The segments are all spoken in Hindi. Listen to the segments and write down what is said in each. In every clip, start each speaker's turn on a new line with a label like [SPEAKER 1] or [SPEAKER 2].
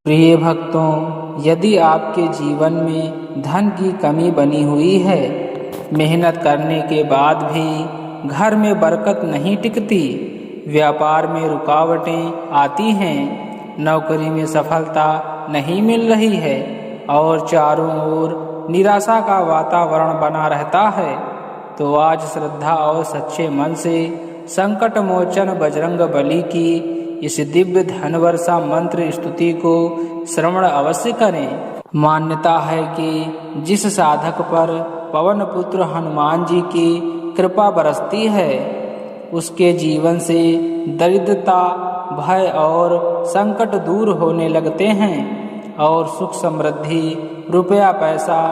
[SPEAKER 1] प्रिय भक्तों, यदि आपके जीवन में धन की कमी बनी हुई है, मेहनत करने के बाद भी घर में बरकत नहीं टिकती, व्यापार में रुकावटें आती हैं, नौकरी में सफलता नहीं मिल रही है और चारों ओर निराशा का वातावरण बना रहता है, तो आज श्रद्धा और सच्चे मन से संकट मोचन बजरंग बली की इस दिव्य धनवर्षा मंत्र स्तुति को श्रवण अवश्य करें। मान्यता है कि जिस साधक पर पवन पुत्र हनुमान जी की कृपा बरसती है, उसके जीवन से दरिद्रता, भय और संकट दूर होने लगते हैं और सुख समृद्धि, रुपया पैसा,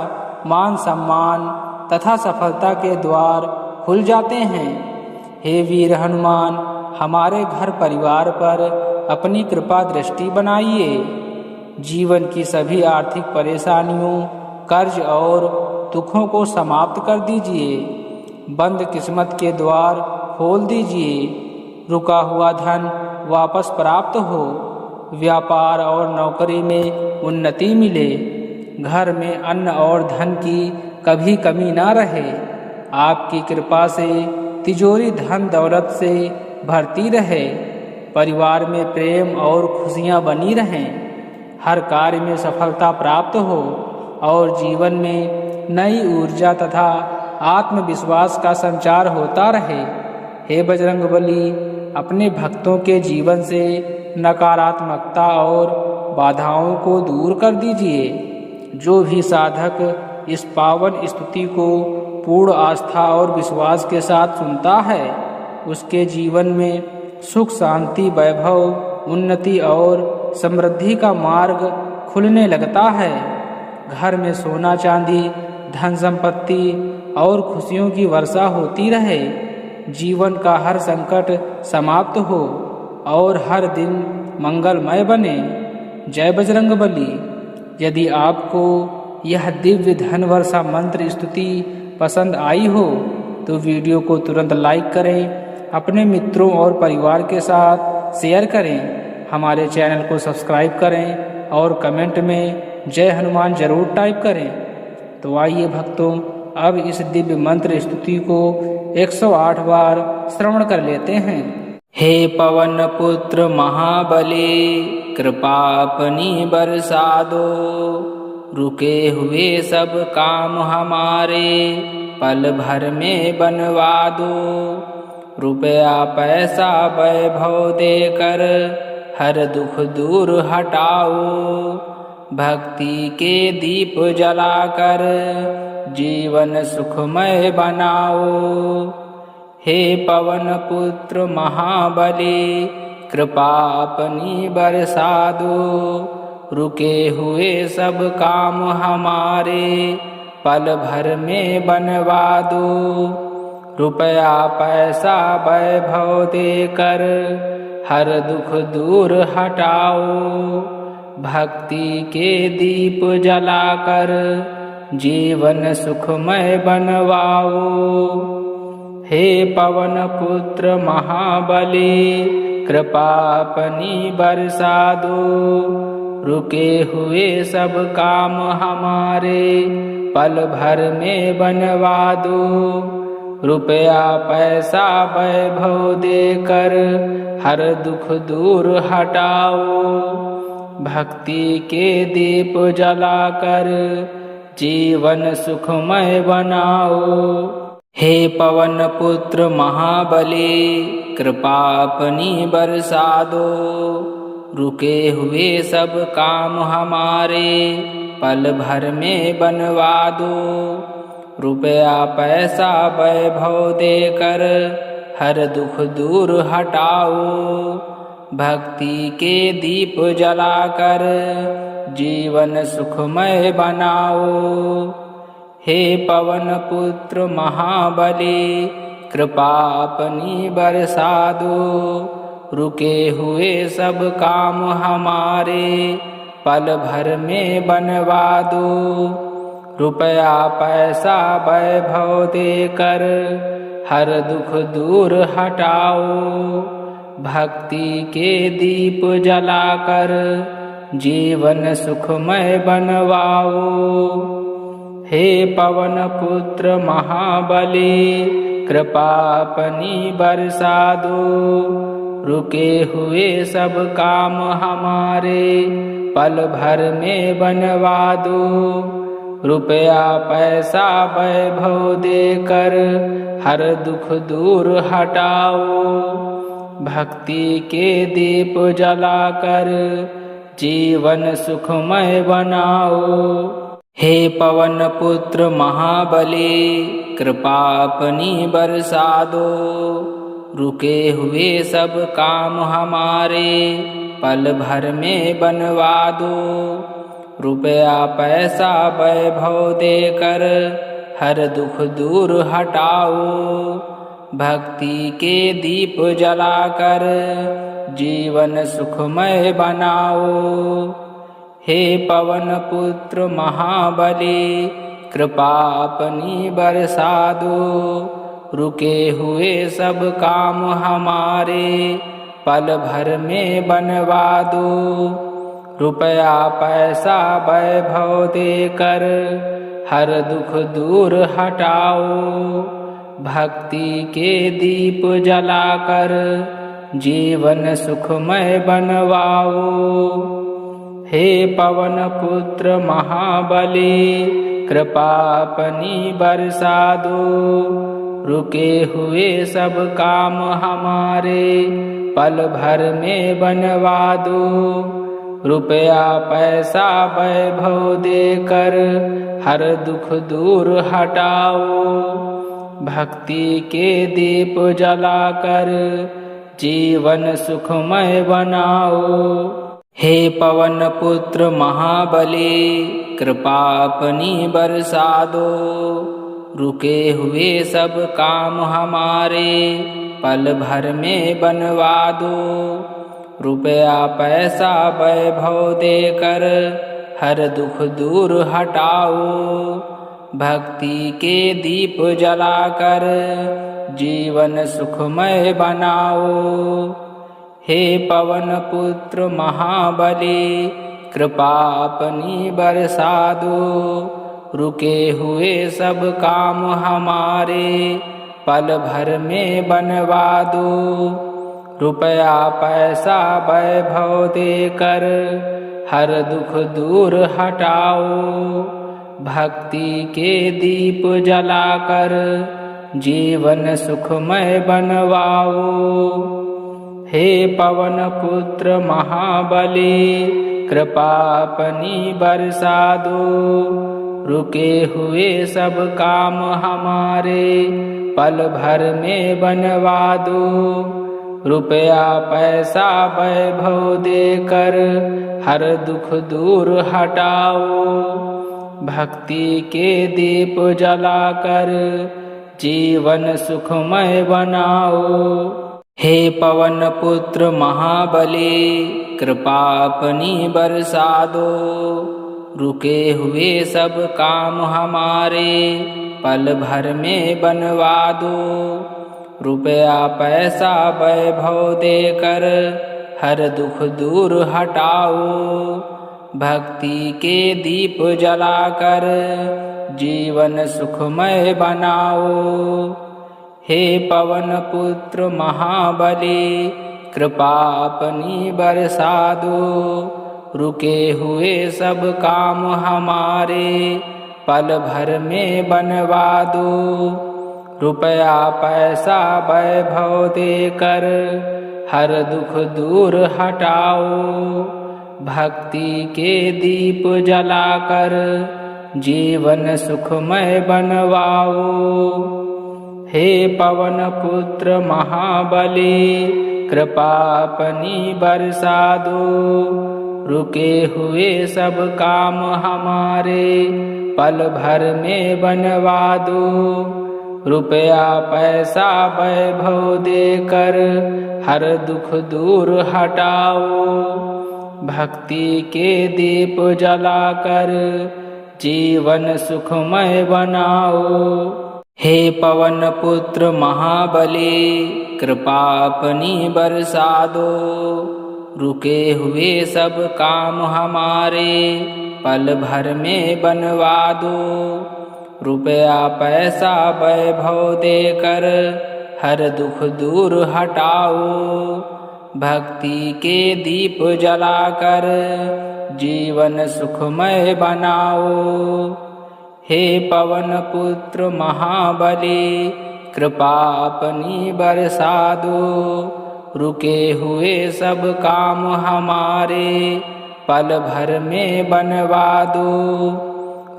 [SPEAKER 1] मान सम्मान तथा सफलता के द्वार खुल जाते हैं। हे वीर हनुमान, हमारे घर परिवार पर अपनी कृपा दृष्टि बनाइए। जीवन की सभी आर्थिक परेशानियों, कर्ज और दुखों को समाप्त कर दीजिए। बंद किस्मत के द्वार खोल दीजिए। रुका हुआ धन वापस प्राप्त हो। व्यापार और नौकरी में उन्नति मिले। घर में अन्न और धन की कभी कमी ना रहे। आपकी कृपा से तिजोरी धन दौलत से भरती रहे। परिवार में प्रेम और खुशियां बनी रहें। हर कार्य में सफलता प्राप्त हो और जीवन में नई ऊर्जा तथा आत्मविश्वास का संचार होता रहे। हे बजरंगबली, अपने भक्तों के जीवन से नकारात्मकता और बाधाओं को दूर कर दीजिए। जो भी साधक इस पावन स्तुति को पूर्ण आस्था और विश्वास के साथ सुनता है, उसके जीवन में सुख, शांति, वैभव, उन्नति और समृद्धि का मार्ग खुलने लगता है। घर में सोना चांदी, धन संपत्ति और खुशियों की वर्षा होती रहे। जीवन का हर संकट समाप्त हो और हर दिन मंगलमय बने। जय बजरंगबली। यदि आपको यह दिव्य धनवर्षा मंत्र स्तुति पसंद आई हो तो वीडियो को तुरंत लाइक करें, अपने मित्रों और परिवार के साथ शेयर करें, हमारे चैनल को सब्सक्राइब करें और कमेंट में जय हनुमान जरूर टाइप करें। तो आइए भक्तों, अब इस दिव्य मंत्र स्तुति को 108 बार श्रवण कर लेते हैं। हे पवन पुत्र महाबली, कृपा अपनी बरसा दो। रुके हुए सब काम हमारे पल भर में बनवा दो। रुपया पैसा वैभव देकर हर दुख दूर हटाओ। भक्ति के दीप जलाकर जीवन सुखमय बनाओ। हे पवन पुत्र महाबली, कृपा अपनी बरसा दो। रुके हुए सब काम हमारे पल भर में बनवा दो। रुपया पैसा वैभव देकर हर दुख दूर हटाओ। भक्ति के दीप जलाकर जीवन सुखमय बनवाओ। हे पवन पुत्र महाबली, कृपा अपनी बरसा दो। रुके हुए सब काम हमारे पल भर में बनवा दो। रुपया पैसा वैभव देकर हर दुख दूर हटाओ। भक्ति के दीप जलाकर जीवन सुखमय बनाओ। हे पवन पुत्र महाबली, कृपा अपनी बरसा दो। रुके हुए सब काम हमारे पल भर में बनवा दो। रुपया पैसा वैभव देकर हर दुख दूर हटाओ। भक्ति के दीप जलाकर जीवन सुखमय बनाओ। हे पवन पुत्र महाबली, कृपा अपनी बरसा दो। रुके हुए सब काम हमारे पल भर में बनवा दो। रुपया पैसा वैभव देकर हर दुख दूर हटाओ। भक्ति के दीप जलाकर जीवन सुखमय बनवाओ। हे पवन पुत्र महाबली, कृपा अपनी बरसा दो। रुके हुए सब काम हमारे पल भर में बनवा दो। रुपया पैसा वैभव देकर हर दुख दूर हटाओ। भक्ति के दीप जलाकर जीवन सुखमय बनाओ। हे पवन पुत्र महाबली, कृपा अपनी बरसा दो। रुके हुए सब काम हमारे पल भर में बनवा दो। रुपया पैसा वैभव देकर हर दुख दूर हटाओ। भक्ति के दीप जलाकर जीवन सुखमय बनाओ। हे पवन पुत्र महाबली, कृपा अपनी बरसा दो। रुके हुए सब काम हमारे पल भर में बनवा दो। रुपया पैसा वैभव देकर हर दुख दूर हटाओ। भक्ति के दीप जलाकर जीवन सुखमय बनवाओ। हे पवन पुत्र महाबली, कृपा अपनी बरसा दो। रुके हुए सब काम हमारे पल भर में बनवा दो। रुपया पैसा वैभव देकर हर दुख दूर हटाओ। भक्ति के दीप जलाकर जीवन सुखमय बनाओ। हे पवन पुत्र महाबली, कृपा अपनी बरसा दो। रुके हुए सब काम हमारे पल भर में बनवा दो। रुपया पैसा वैभव देकर हर दुख दूर हटाओ। भक्ति के दीप जलाकर जीवन सुखमय बनाओ। हे पवन पुत्र महाबली, कृपा अपनी बरसा दो। रुके हुए सब काम हमारे पल भर में बनवा दो। रुपया पैसा वैभव देकर हर दुख दूर हटाओ। भक्ति के दीप जलाकर जीवन सुखमय बनवाओ। हे पवन पुत्र महाबली, कृपा अपनी बरसा दो। रुके हुए सब काम हमारे पल भर में बनवा दो। रुपया पैसा वैभव देकर हर दुख दूर हटाओ। भक्ति के दीप जलाकर जीवन सुखमय बनाओ। हे पवन पुत्र महाबली, कृपा अपनी बरसा दो। रुके हुए सब काम हमारे पल भर में बनवा दो। रुपया पैसा वैभव देकर हर दुख दूर हटाओ। भक्ति के दीप जलाकर जीवन सुखमय बनाओ। हे पवन पुत्र महाबली, कृपा अपनी बरसा दो। रुके हुए सब काम हमारे पल भर में बनवा दो। रुपया पैसा वैभव देकर हर दुख दूर हटाओ। भक्ति के दीप जलाकर जीवन सुखमय बनवाओ। हे पवन पुत्र महाबली, कृपा अपनी बरसा दो। रुके हुए सब काम हमारे पल भर में बनवा दो। रुपया पैसा वैभव देकर हर दुख दूर हटाओ। भक्ति के दीप जलाकर जीवन सुखमय बनाओ। हे पवन पुत्र महाबली, कृपा अपनी बरसा दो। रुके हुए सब काम हमारे पल भर में बनवा दो। रुपया पैसा वैभव देकर हर दुख दूर हटाओ। भक्ति के दीप जलाकर जीवन सुखमय बनाओ। हे पवन पुत्र महाबली कृपा अपनी बरसा दो। रुके हुए सब काम हमारे पल भर में बनवा दो।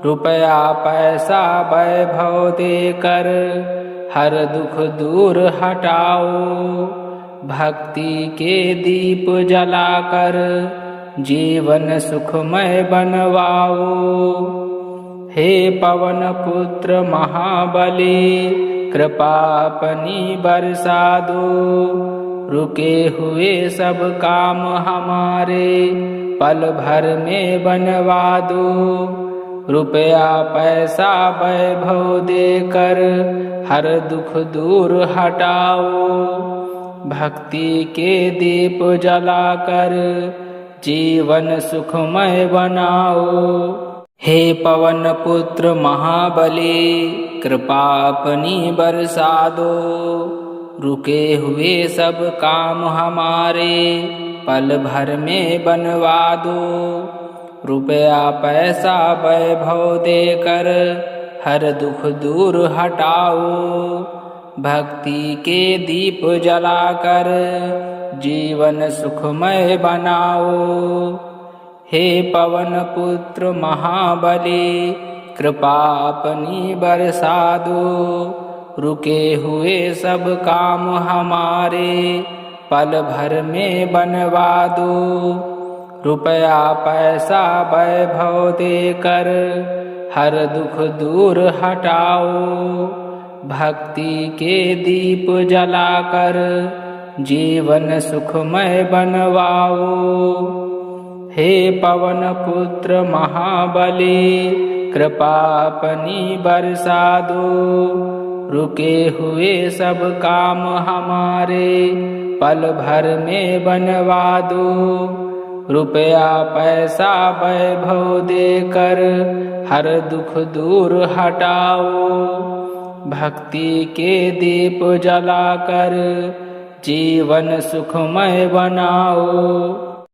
[SPEAKER 1] रुपया पैसा वैभव देकर हर दुख दूर हटाओ। भक्ति के दीप जलाकर जीवन सुखमय बनवाओ। हे पवन पुत्र महाबली कृपा अपनी बरसा दो। रुके हुए सब काम हमारे पल भर में बनवा दो। रुपया पैसा वैभव देकर हर दुख दूर हटाओ। भक्ति के दीप जलाकर जीवन सुखमय बनाओ। हे पवन पुत्र महाबली कृपा अपनी बरसा दो। रुके हुए सब काम हमारे पल भर में बनवा दो। रुपया पैसा वैभव देकर हर दुख दूर हटाओ। भक्ति के दीप जलाकर जीवन सुखमय बनाओ। हे पवन पुत्र महाबली कृपा अपनी बरसा दो। रुके हुए सब काम हमारे पल भर में बनवा दो। रुपया पैसा वैभव देकर हर दुख दूर हटाओ। भक्ति के दीप जलाकर जीवन सुखमय बनवाओ। हे पवन पुत्र महाबली कृपा अपनी बरसा दो। रुके हुए सब काम हमारे पल भर में बनवा दो। रुपया पैसा वैभव देकर हर दुख दूर हटाओ। भक्ति के दीप जलाकर जीवन सुखमय बनाओ।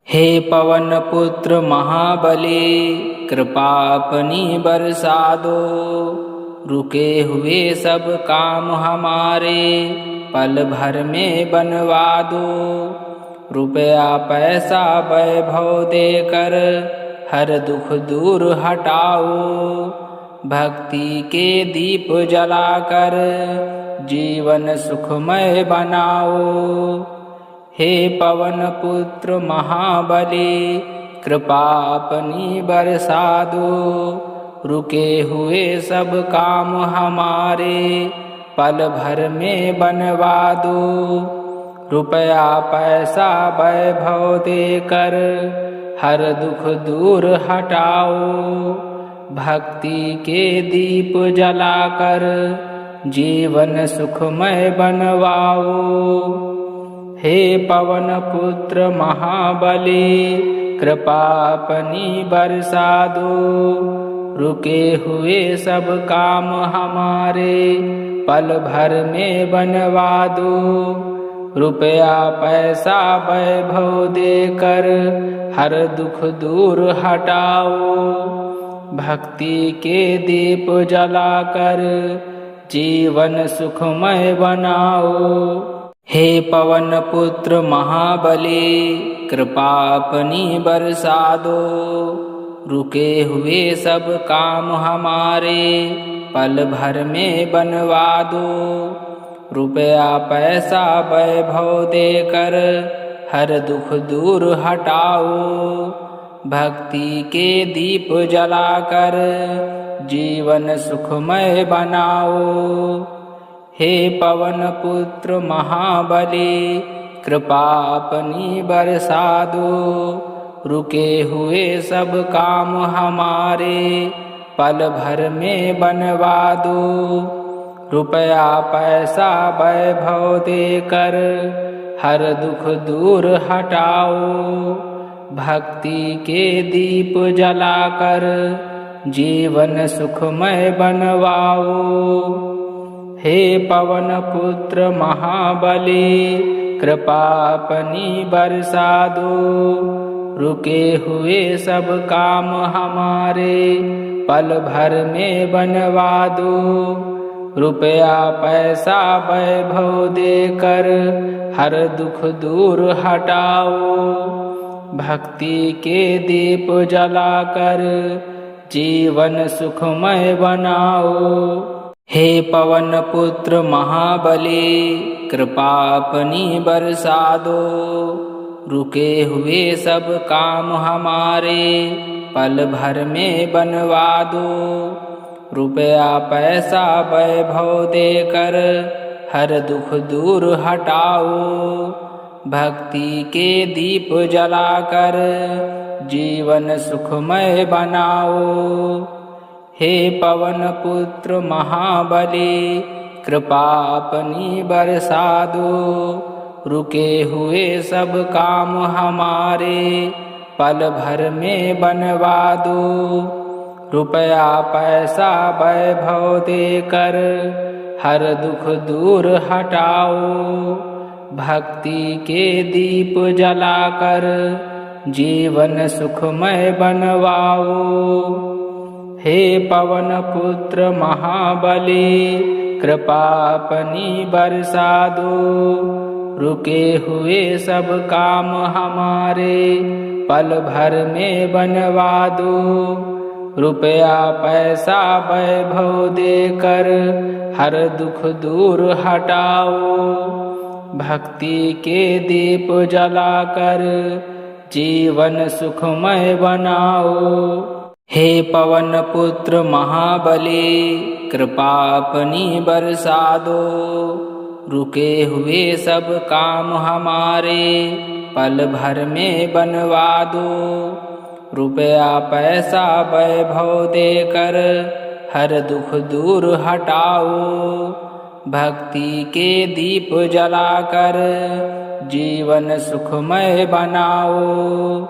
[SPEAKER 1] हे पवन पुत्र महाबली कृपा अपनी बरसा दो। रुके हुए सब काम हमारे पल भर में बनवा दो। रुपया पैसा वैभव देकर हर दुख दूर हटाओ। भक्ति के दीप जलाकर जीवन सुखमय बनाओ। हे पवन पुत्र महाबली कृपा अपनी बरसा दो। रुके हुए सब काम हमारे पल भर में बनवा दो। रुपया पैसा वैभव देकर हर दुख दूर हटाओ। भक्ति के दीप जलाकर जीवन सुखमय बनवाओ। हे पवन पुत्र महाबली कृपा अपनी बरसा दो। रुके हुए सब काम हमारे पल भर में बनवा दो। रुपया पैसा वैभव देकर हर दुख दूर हटाओ। भक्ति के दीप जलाकर जीवन सुखमय बनाओ। हे पवन पुत्र महाबली कृपा अपनी बरसा दो। रुके हुए सब काम हमारे पल भर में बनवा दो। रुपया पैसा वैभव देकर हर दुख दूर हटाओ। भक्ति के दीप जलाकर जीवन सुखमय बनाओ। हे पवन पुत्र महाबली कृपा अपनी बरसा दो। रुके हुए सब काम हमारे पल भर में बनवा दो। रुपया पैसा वैभव देकर हर दुख दूर हटाओ। भक्ति के दीप जलाकर जीवन सुखमय बनवाओ। हे पवन पुत्र महाबली, कृपा अपनी बरसा दो। रुके हुए सब काम हमारे पल भर में बनवा दो। रुपया पैसा वैभव देकर हर दुख दूर हटाओ। भक्ति के दीप जलाकर जीवन सुखमय बनाओ। हे पवन पुत्र महाबली, कृपा अपनी बरसा दो। रुके हुए सब काम हमारे पल भर में बनवा दो। रुपया पैसा वैभव देकर हर दुख दूर हटाओ। भक्ति के दीप जलाकर जीवन सुखमय बनाओ। हे पवन पुत्र महाबली, कृपा अपनी बरसा दो। रुके हुए सब काम हमारे पल भर में बनवा दो। रुपया पैसा वैभव देकर हर दुख दूर हटाओ। भक्ति के दीप जलाकर जीवन सुखमय बनवाओ। हे पवन पुत्र महाबली, कृपा अपनी बरसा दो। रुके हुए सब काम हमारे पल भर में बनवा दो। रुपया पैसा वैभव देकर हर दुख दूर हटाओ। भक्ति के दीप जलाकर जीवन सुखमय बनाओ। हे पवन पुत्र महाबली, कृपा अपनी बरसा दो। रुके हुए सब काम हमारे पल भर में बनवा दो। रुपया पैसा वैभव देकर हर दुख दूर हटाओ। भक्ति के दीप जलाकर जीवन सुखमय बनाओ।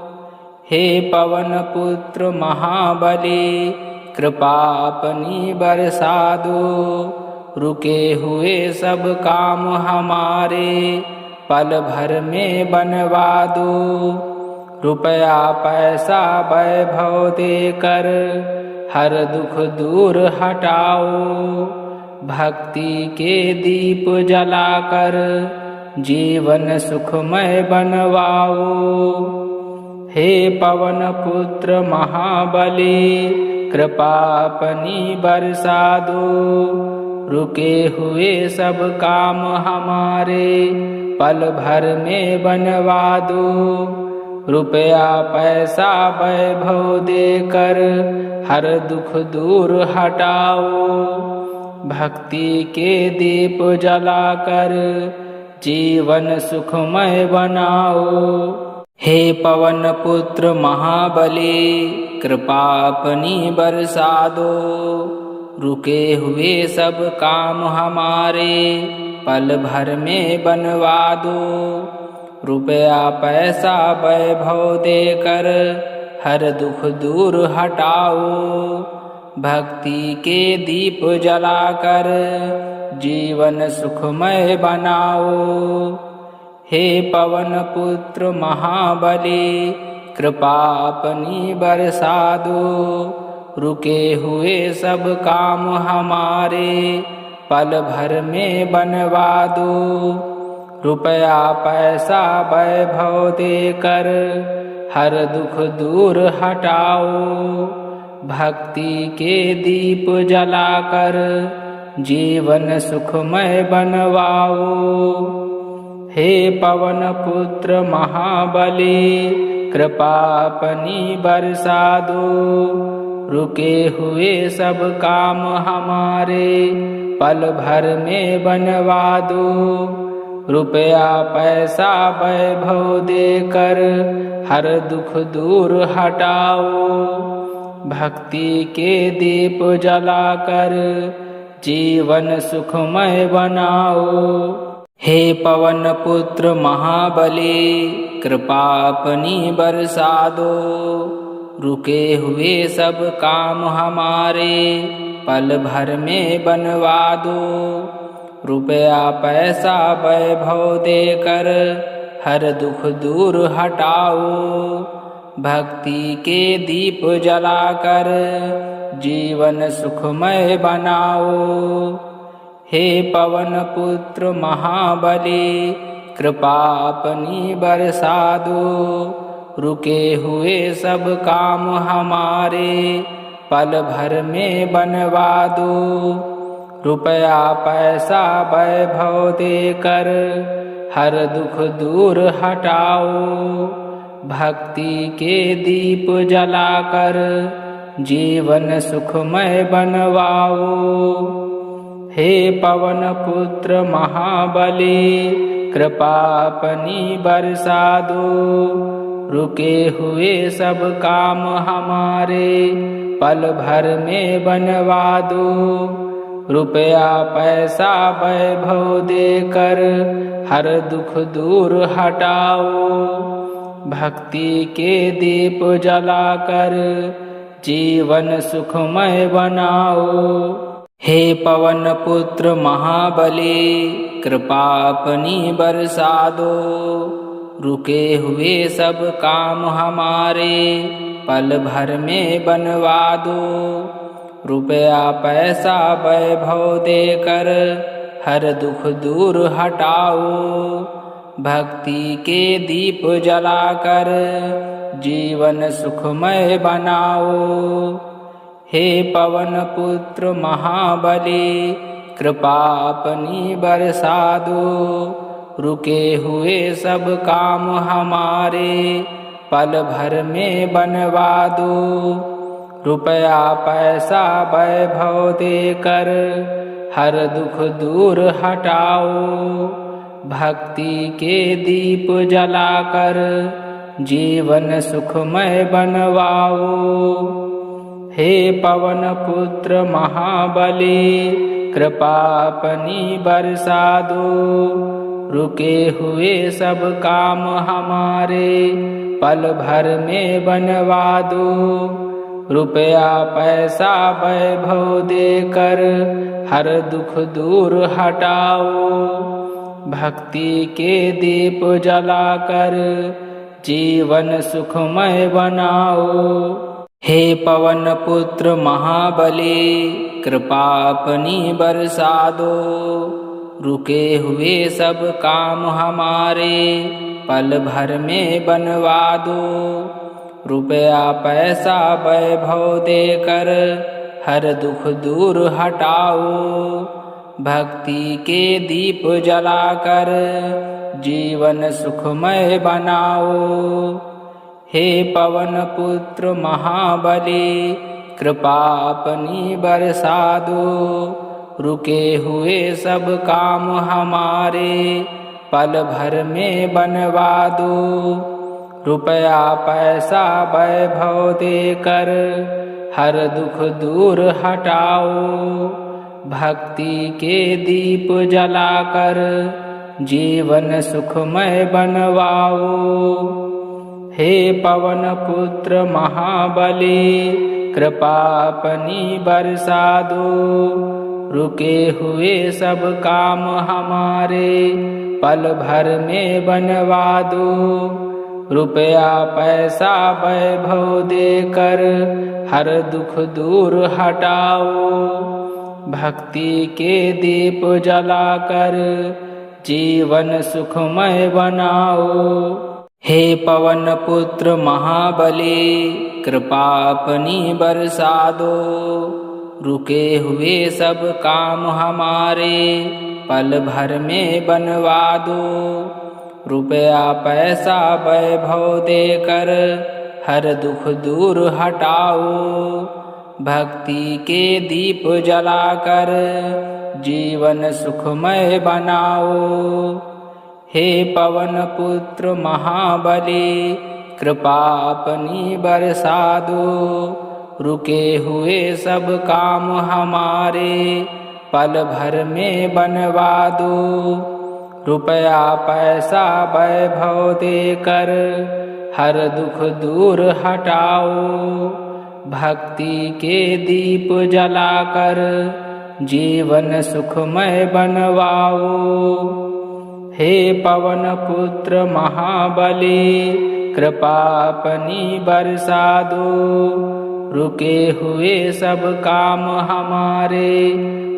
[SPEAKER 1] हे पवन पुत्र महाबली, कृपा अपनी बरसा दो। रुके हुए सब काम हमारे पल भर में बनवा दो। रुपया पैसा वैभव देकर हर दुख दूर हटाओ। भक्ति के दीप जलाकर जीवन सुखमय बनवाओ। हे पवन पुत्र महाबली, कृपा अपनी बरसा दो। रुके हुए सब काम हमारे पल भर में बनवा दो। रुपया पैसा वैभव देकर हर दुख दूर हटाओ। भक्ति के दीप जलाकर जीवन सुखमय बनाओ। हे पवन पुत्र महाबली, कृपा अपनी बरसा दो। रुके हुए सब काम हमारे पल भर में बनवा दो। रुपया पैसा वैभव देकर हर दुख दूर हटाओ। भक्ति के दीप जलाकर जीवन सुखमय बनाओ। हे पवन पुत्र महाबली, कृपा अपनी बरसा दो। रुके हुए सब काम हमारे पल भर में बनवा दो। रुपया पैसा वैभव देकर हर दुख दूर हटाओ। भक्ति के दीप जलाकर जीवन सुखमय बनवाओ। हे पवन पुत्र महाबली, कृपा अपनी बरसा दो। रुके हुए सब काम हमारे पल भर में बनवा दो। रुपया पैसा वैभव देकर हर दुख दूर हटाओ। भक्ति के दीप जलाकर जीवन सुखमय बनाओ। हे पवन पुत्र महाबली कृपा अपनी बरसा दो, रुके हुए सब काम हमारे पल भर में बनवा दो। रुपया पैसा वैभव देकर हर दुख दूर हटाओ, भक्ति के दीप जलाकर जीवन सुखमय बनाओ। हे पवन पुत्र महाबली कृपा अपनी बरसा दो, रुके हुए सब काम हमारे पल भर में बनवा दो। रुपया पैसा वैभव देकर हर दुख दूर हटाओ, भक्ति के दीप जलाकर जीवन सुखमय बनवाओ। हे पवन पुत्र महाबली कृपा अपनी बरसा दो, रुके हुए सब काम हमारे पल भर में बनवा दो। रुपया पैसा वैभव देकर हर दुख दूर हटाओ, भक्ति के दीप जलाकर जीवन सुखमय बनाओ। हे पवन पुत्र महाबली कृपा अपनी बरसा दो, रुके हुए सब काम हमारे पल भर में बनवा दो। रुपया पैसा वैभव देकर हर दुख दूर हटाओ, भक्ति के दीप जलाकर जीवन सुखमय बनाओ। हे पवन पुत्र महाबली कृपा अपनी बरसा दो, रुके हुए सब काम हमारे पल भर में बनवा दो। रुपया पैसा वैभव देकर हर दुख दूर हटाओ, भक्ति के दीप जलाकर जीवन सुखमय बनवाओ। हे पवन पुत्र महाबली कृपा अपनी बरसा दो, रुके हुए सब काम हमारे पल भर में बनवा दो। रुपया पैसा वैभव देकर हर दुख दूर हटाओ, भक्ति के दीप जलाकर जीवन सुखमय बनाओ। हे पवन पुत्र महाबली कृपा अपनी बरसा दो, रुके हुए सब काम हमारे पल भर में बनवा दो। रुपया पैसा वैभव देकर हर दुख दूर हटाओ, भक्ति के दीप जलाकर जीवन सुखमय बनाओ। हे पवन पुत्र महाबली कृपा अपनी बरसा दो, रुके हुए सब काम हमारे पल भर में बनवा दो। रुपया पैसा वैभव देकर हर दुख दूर हटाओ, भक्ति के दीप जलाकर जीवन सुखमय बनवाओ। हे पवन पुत्र महाबली कृपा अपनी बरसा दो, रुके हुए सब काम हमारे पल भर में बनवा दो। रुपया पैसा वैभव देकर हर दुख दूर हटाओ, भक्ति के दीप जलाकर जीवन सुखमय बनाओ। हे पवन पुत्र महाबली कृपा अपनी बरसा दो, रुके हुए सब काम हमारे पल भर में बनवा दो। रुपया पैसा वैभव देकर हर दुख दूर हटाओ, भक्ति के दीप जलाकर जीवन सुखमय बनाओ। हे पवन पुत्र महाबली कृपा अपनी बरसा दो, रुके हुए सब काम हमारे पल भर में बनवा दो। रुपया पैसा वैभव देकर हर दुख दूर हटाओ। भक्ति के दीप जलाकर जीवन सुखमय बनवाओ। हे पवन पुत्र महाबली, कृपा अपनी बरसा दो। रुके हुए सब काम हमारे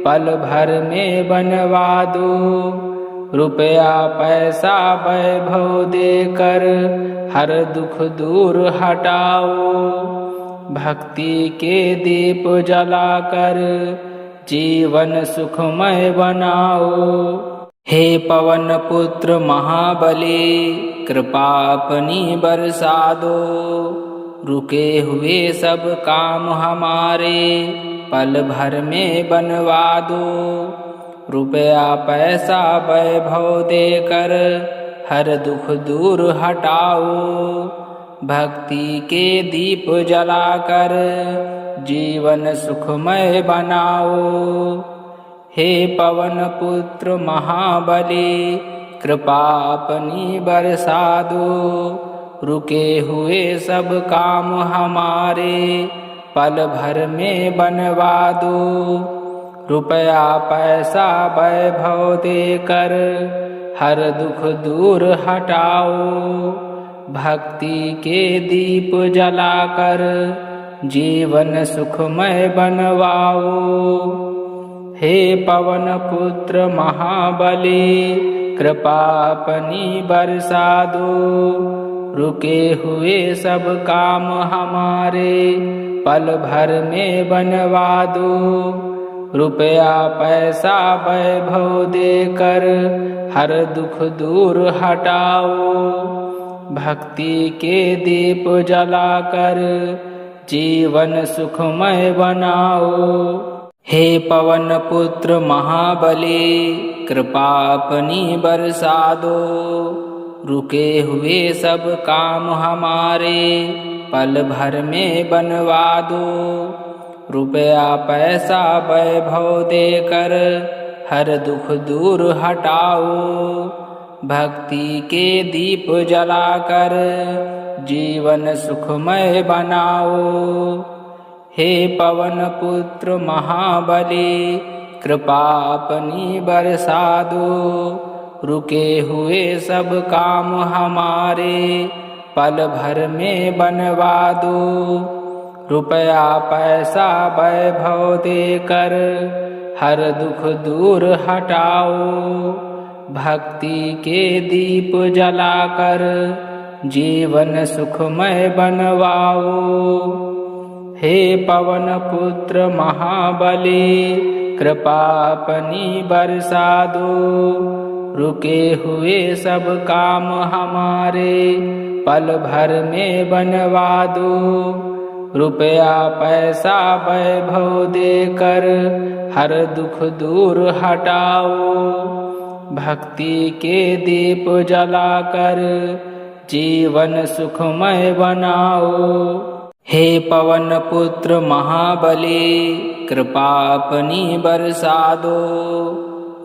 [SPEAKER 1] पल भर में बनवा दो। रुपया पैसा वैभव देकर हर दुख दूर हटाओ। भक्ति के दीप जलाकर जीवन सुखमय बनाओ। हे पवन पुत्र महाबली, कृपा अपनी बरसा दो। रुके हुए सब काम हमारे पल भर में बनवा दो। रुपया पैसा वैभव देकर हर दुख दूर हटाओ। भक्ति के दीप जलाकर जीवन सुखमय बनाओ। हे पवन पुत्र महाबली, कृपा अपनी बरसा दो। रुके हुए सब काम हमारे पल भर में बनवा दो। रुपया पैसा वैभव देकर हर दुख दूर हटाओ। भक्ति के दीप जलाकर जीवन सुखमय बनवाओ। हे पवन पुत्र महाबली, कृपा अपनी बरसा दो। रुके हुए सब काम हमारे पल भर में बनवा दो। रुपया पैसा वैभव देकर हर दुख दूर हटाओ। भक्ति के दीप जलाकर जीवन सुखमय बनाओ। हे पवन पुत्र महाबली, कृपा अपनी बरसा दो। रुके हुए सब काम हमारे पल भर में बनवा दो। रुपया पैसा वैभव देकर हर दुख दूर हटाओ। भक्ति के दीप जलाकर जीवन सुखमय बनाओ। हे पवन पुत्र महाबली, कृपा अपनी बरसा दो। रुके हुए सब काम हमारे पल भर में बनवा दो। रुपया पैसा वैभव देकर हर दुख दूर हटाओ। भक्ति के दीप जलाकर जीवन सुखमय बनवाओ। हे पवन पुत्र महाबली, कृपा अपनी बरसा दो। रुके हुए सब काम हमारे पल भर में बनवा दो। रुपया पैसा वैभव देकर हर दुख दूर हटाओ। भक्ति के दीप जलाकर जीवन सुखमय बनाओ। हे पवन पुत्र महाबली, कृपा अपनी बरसा दो।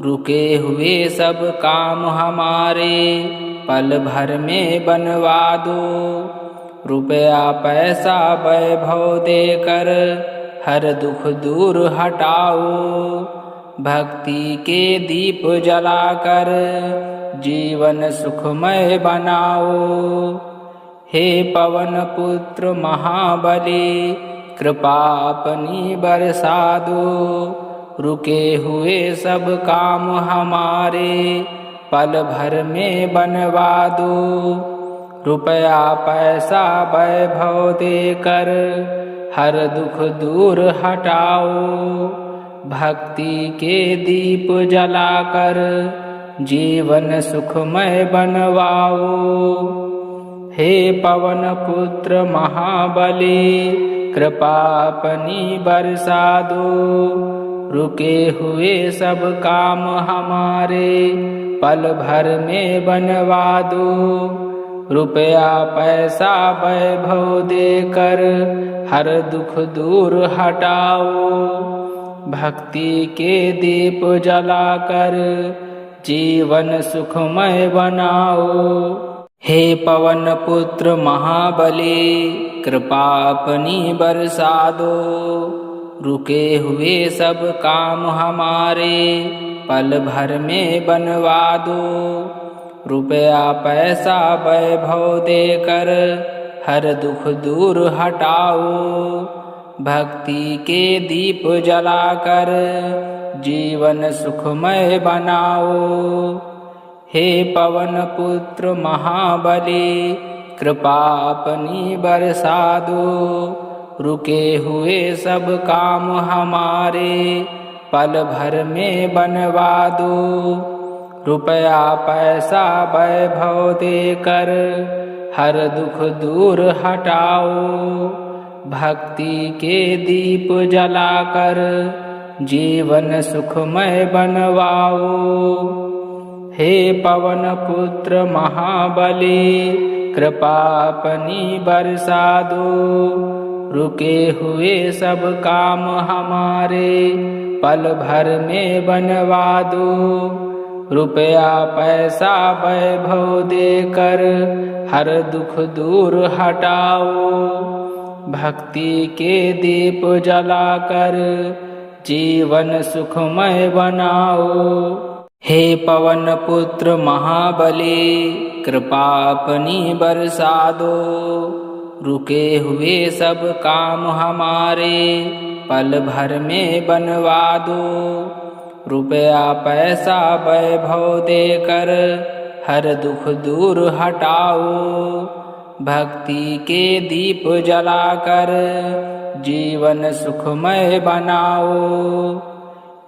[SPEAKER 1] रुके हुए सब काम हमारे पल भर में बनवा दो। रुपया पैसा वैभव देकर हर दुख दूर हटाओ। भक्ति के दीप जलाकर जीवन सुखमय बनाओ। हे पवन पुत्र महाबली, कृपा अपनी बरसा दो। रुके हुए सब काम हमारे पल भर में बनवा दो। रुपया पैसा वैभव देकर हर दुख दूर हटाओ। भक्ति के दीप जलाकर जीवन सुखमय बनवाओ। हे पवन पुत्र महाबली, कृपा अपनी बरसा दो। रुके हुए सब काम हमारे पल भर में बनवा दो। रुपया पैसा वैभव देकर हर दुख दूर हटाओ। भक्ति के दीप जलाकर जीवन सुखमय बनाओ। हे पवन पुत्र महाबली, कृपा अपनी बरसा दो। रुके हुए सब काम हमारे, पल भर में बनवा दो। रुपया पैसा वैभव देकर, हर दुख दूर हटाओ। भक्ति के दीप जलाकर, जीवन सुखमय बनाओ। हे पवन पुत्र महाबली, कृपा अपनी बरसा दो। रुके हुए सब काम हमारे, पल भर में बनवा दो। रुपया पैसा वैभव देकर, हर दुख दूर हटाओ। भक्ति के दीप जलाकर, जीवन सुखमय बनवाओ। हे पवन पुत्र महाबली, कृपा अपनी बरसा दो। रुके हुए सब काम हमारे, पल भर में बनवा दो। रुपया पैसा वैभव देकर, हर दुख दूर हटाओ। भक्ति के दीप जलाकर, जीवन सुखमय बनाओ। हे पवन पुत्र महाबली, कृपा अपनी बरसा दो। रुके हुए सब काम हमारे, पल भर में बनवा दो। रुपया पैसा वैभव देकर, हर दुख दूर हटाओ। भक्ति के दीप जलाकर, जीवन सुखमय बनाओ।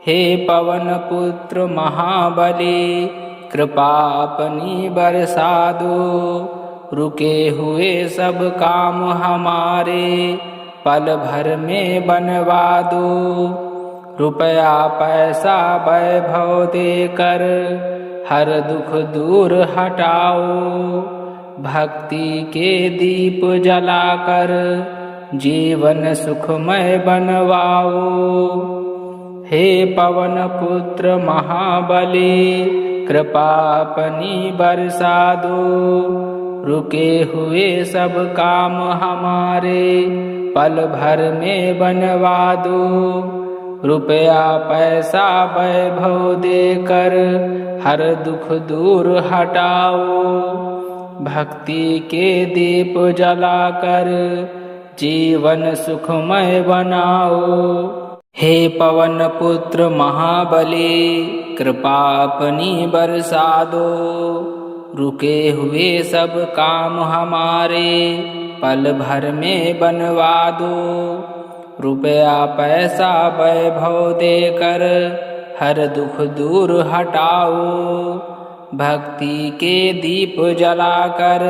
[SPEAKER 1] हे पवन पुत्र महाबली, कृपा अपनी बरसा दो। रुके हुए सब काम हमारे, पल भर में बनवा दो। रुपया पैसा वैभव देकर, हर दुख दूर हटाओ। भक्ति के दीप जलाकर, जीवन सुखमय बनवाओ। हे पवन पुत्र महाबली, कृपा अपनी बरसा दो। रुके हुए सब काम हमारे, पल भर में बनवा दो। रुपया पैसा वैभव देकर, हर दुख दूर हटाओ। भक्ति के दीप जलाकर, जीवन सुखमय बनाओ। हे पवन पुत्र महाबली, कृपा अपनी बरसा दो। रुके हुए सब काम हमारे, पल भर में बनवा दो। रुपया पैसा वैभव देकर, हर दुख दूर हटाओ। भक्ति के दीप जलाकर,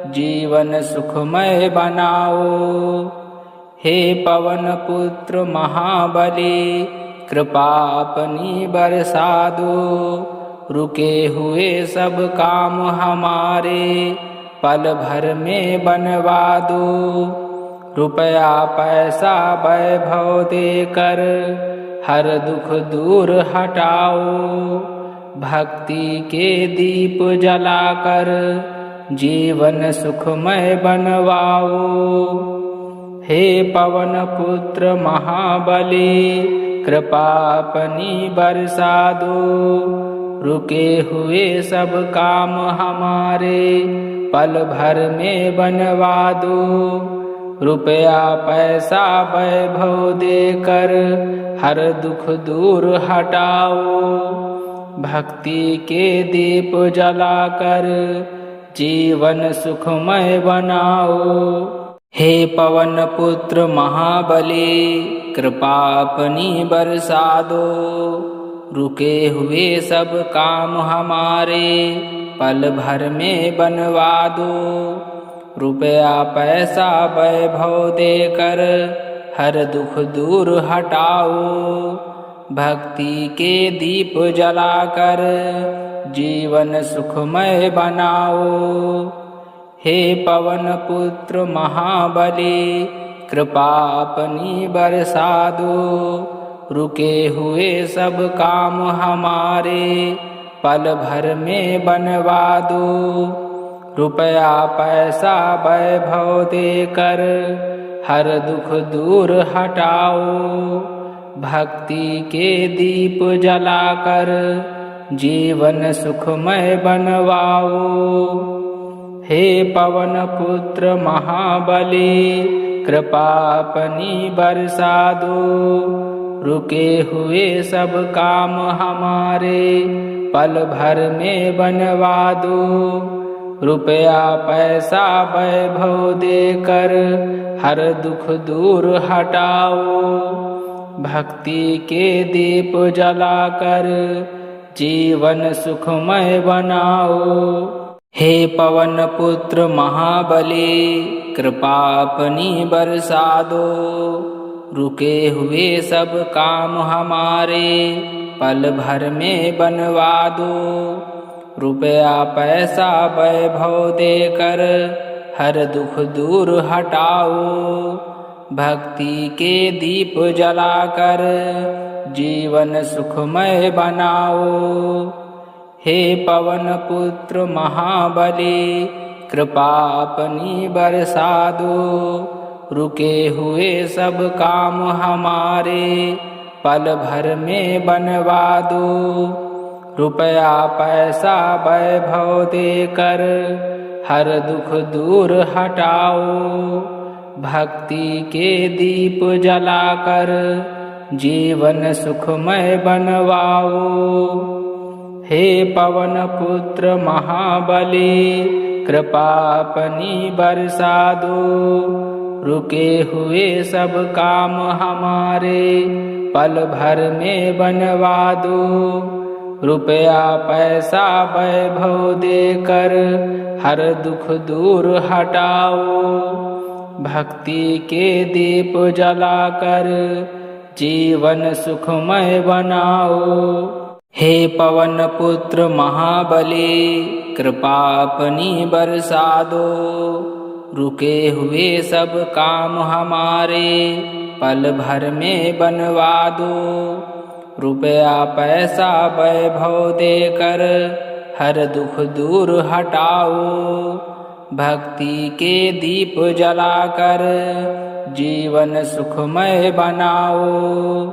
[SPEAKER 1] जीवन सुखमय बनाओ। हे पवन पुत्र महाबली, कृपा अपनी बरसा दो। रुके हुए सब काम हमारे, पल भर में बनवा दो। रुपया पैसा वैभव देकर, हर दुख दूर हटाओ। भक्ति के दीप जलाकर, जीवन सुखमय बनवाओ। हे पवन पुत्र महाबली, कृपा अपनी बरसा दो। रुके हुए सब काम हमारे, पल भर में बनवा दो। रुपया पैसा वैभव देकर, हर दुख दूर हटाओ। भक्ति के दीप जलाकर, जीवन सुखमय बनाओ। हे पवन पुत्र महाबली, कृपा अपनी बरसा दो। रुके हुए सब काम हमारे, पल भर में बनवा दो। रुपया पैसा वैभव देकर, हर दुख दूर हटाओ। भक्ति के दीप जलाकर, जीवन सुखमय बनाओ। हे पवन पुत्र महाबली, कृपा अपनी बरसा दो। रुके हुए सब काम हमारे, पल भर में बनवा दो। रुपया पैसा वैभव देकर हर दुख दूर हटाओ। भक्ति के दीप जलाकर जीवन सुखमय बनवाओ। हे पवन पुत्र महाबली, कृपा अपनी बरसा दो। रुके हुए सब काम हमारे पल भर में बनवा दो। रुपया पैसा वैभव देकर हर दुख दूर हटाओ। भक्ति के दीप जलाकर जीवन सुखमय बनाओ। हे पवन पुत्र महाबली, कृपा अपनी बरसा दो। रुके हुए सब काम हमारे पल भर में बनवा दो। रुपया पैसा वैभव देकर हर दुख दूर हटाओ। भक्ति के दीप जलाकर जीवन सुखमय बनाओ। हे पवन पुत्र महाबली, कृपा अपनी बरसा दो। रुके हुए सब काम हमारे पल भर में बनवा दो। रुपया पैसा वैभव देकर हर दुख दूर हटाओ। भक्ति के दीप जलाकर जीवन सुखमय बनवाओ। हे पवन पुत्र महाबली, कृपा अपनी बरसा दो। रुके हुए सब काम हमारे पल भर में बनवा दो। रुपया पैसा वैभव देकर हर दुख दूर हटाओ। भक्ति के दीप जलाकर जीवन सुखमय बनाओ। हे पवन पुत्र महाबली, कृपा अपनी बरसा दो। रुके हुए सब काम हमारे पल भर में बनवा दो। रुपया पैसा वैभव देकर हर दुख दूर हटाओ। भक्ति के दीप जलाकर जीवन सुखमय बनाओ।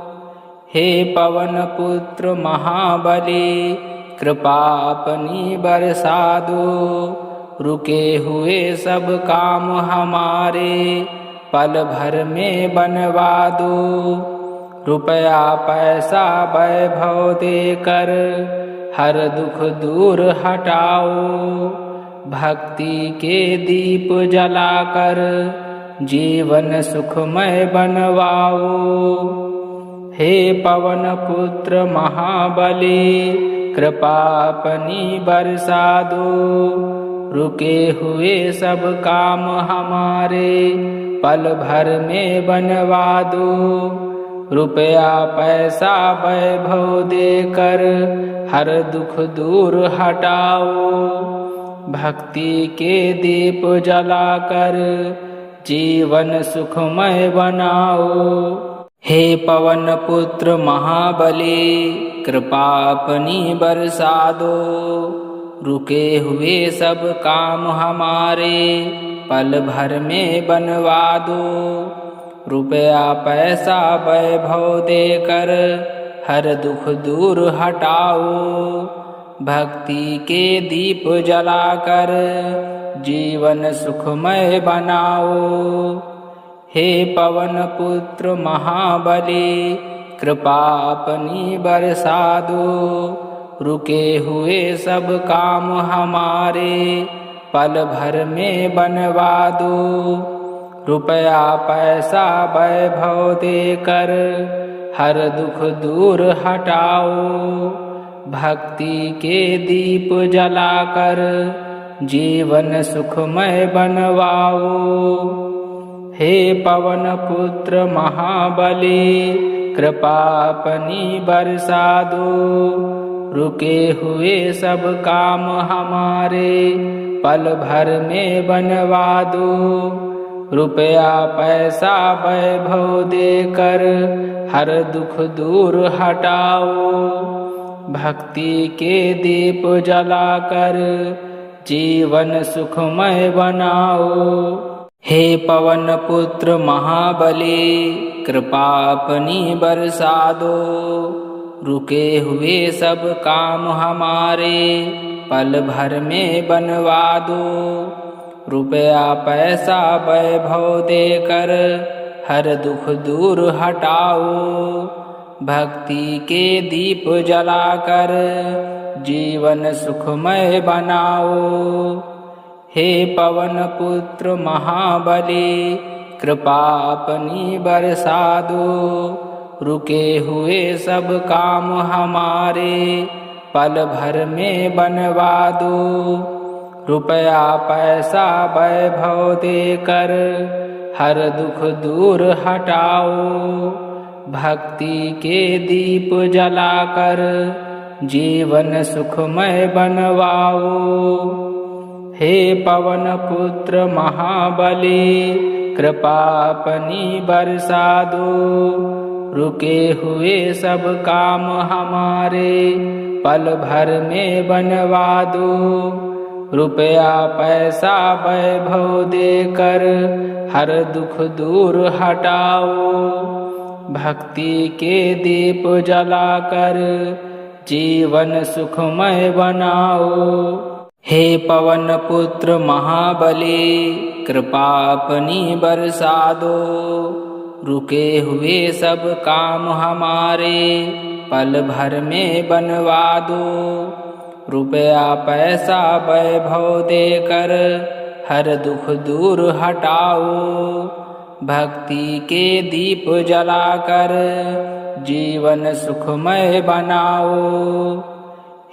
[SPEAKER 1] हे पवन पुत्र महाबली, कृपा अपनी बरसा दो। रुके हुए सब काम हमारे पल भर में बनवा दो। रुपया पैसा वैभव देकर हर दुख दूर हटाओ। भक्ति के दीप जलाकर जीवन सुखमय बनवाओ। हे पवन पुत्र महाबली, कृपा अपनी बरसा दो। रुके हुए सब काम हमारे पल भर में बनवा दो। रुपया पैसा वैभव देकर हर दुख दूर हटाओ। भक्ति के दीप जलाकर जीवन सुखमय बनाओ। हे पवन पुत्र महाबली, कृपा अपनी बरसा दो। रुके हुए सब काम हमारे पल भर में बनवा दो। रुपया पैसा वैभव देकर हर दुख दूर हटाओ। भक्ति के दीप जलाकर जीवन सुखमय बनाओ। हे पवन पुत्र महाबली, कृपा अपनी बरसा दो। रुके हुए सब काम हमारे पल भर में बनवा दो। रुपया पैसा वैभव देकर हर दुख दूर हटाओ। भक्ति के दीप जलाकर जीवन सुखमय बनवाओ। हे पवन पुत्र महाबली, कृपा अपनी बरसा दो। रुके हुए सब काम हमारे पल भर में बनवा दो। रुपया पैसा वैभव देकर हर दुख दूर हटाओ। भक्ति के दीप जलाकर जीवन सुखमय बनाओ। हे पवन पुत्र महाबली, कृपा अपनी बरसा दो। रुके हुए सब काम हमारे पल भर में बनवा दो। रुपया पैसा वैभव देकर हर दुख दूर हटाओ। भक्ति के दीप जलाकर जीवन सुखमय बनाओ। हे पवन पुत्र महाबली, कृपा अपनी बरसा दो। रुके हुए सब काम हमारे पल भर में बनवा दो। रुपया पैसा वैभव देकर हर दुख दूर हटाओ। भक्ति के दीप जलाकर जीवन सुखमय बनवाओ। हे पवन पुत्र महाबली, कृपा अपनी बरसा दो। रुके हुए सब काम हमारे पल भर में बनवा दो। रुपया पैसा वैभव देकर हर दुख दूर हटाओ। भक्ति के दीप जलाकर जीवन सुखमय बनाओ। हे पवन पुत्र महाबली, कृपा अपनी बरसा दो। रुके हुए सब काम हमारे पल भर में बनवा दो। रुपया पैसा वैभव देकर हर दुख दूर हटाओ। भक्ति के दीप जलाकर जीवन सुखमय बनाओ।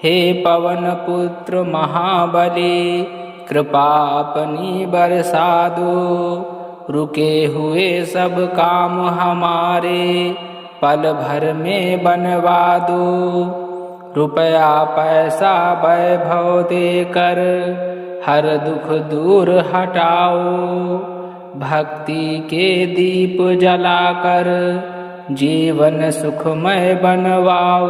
[SPEAKER 1] हे पवन पुत्र महाबली, कृपा अपनी बरसा दो। रुके हुए सब काम हमारे पल भर में बनवा दो। रुपया पैसा वैभव देकर हर दुख दूर हटाओ। भक्ति के दीप जलाकर जीवन सुखमय बनवाओ।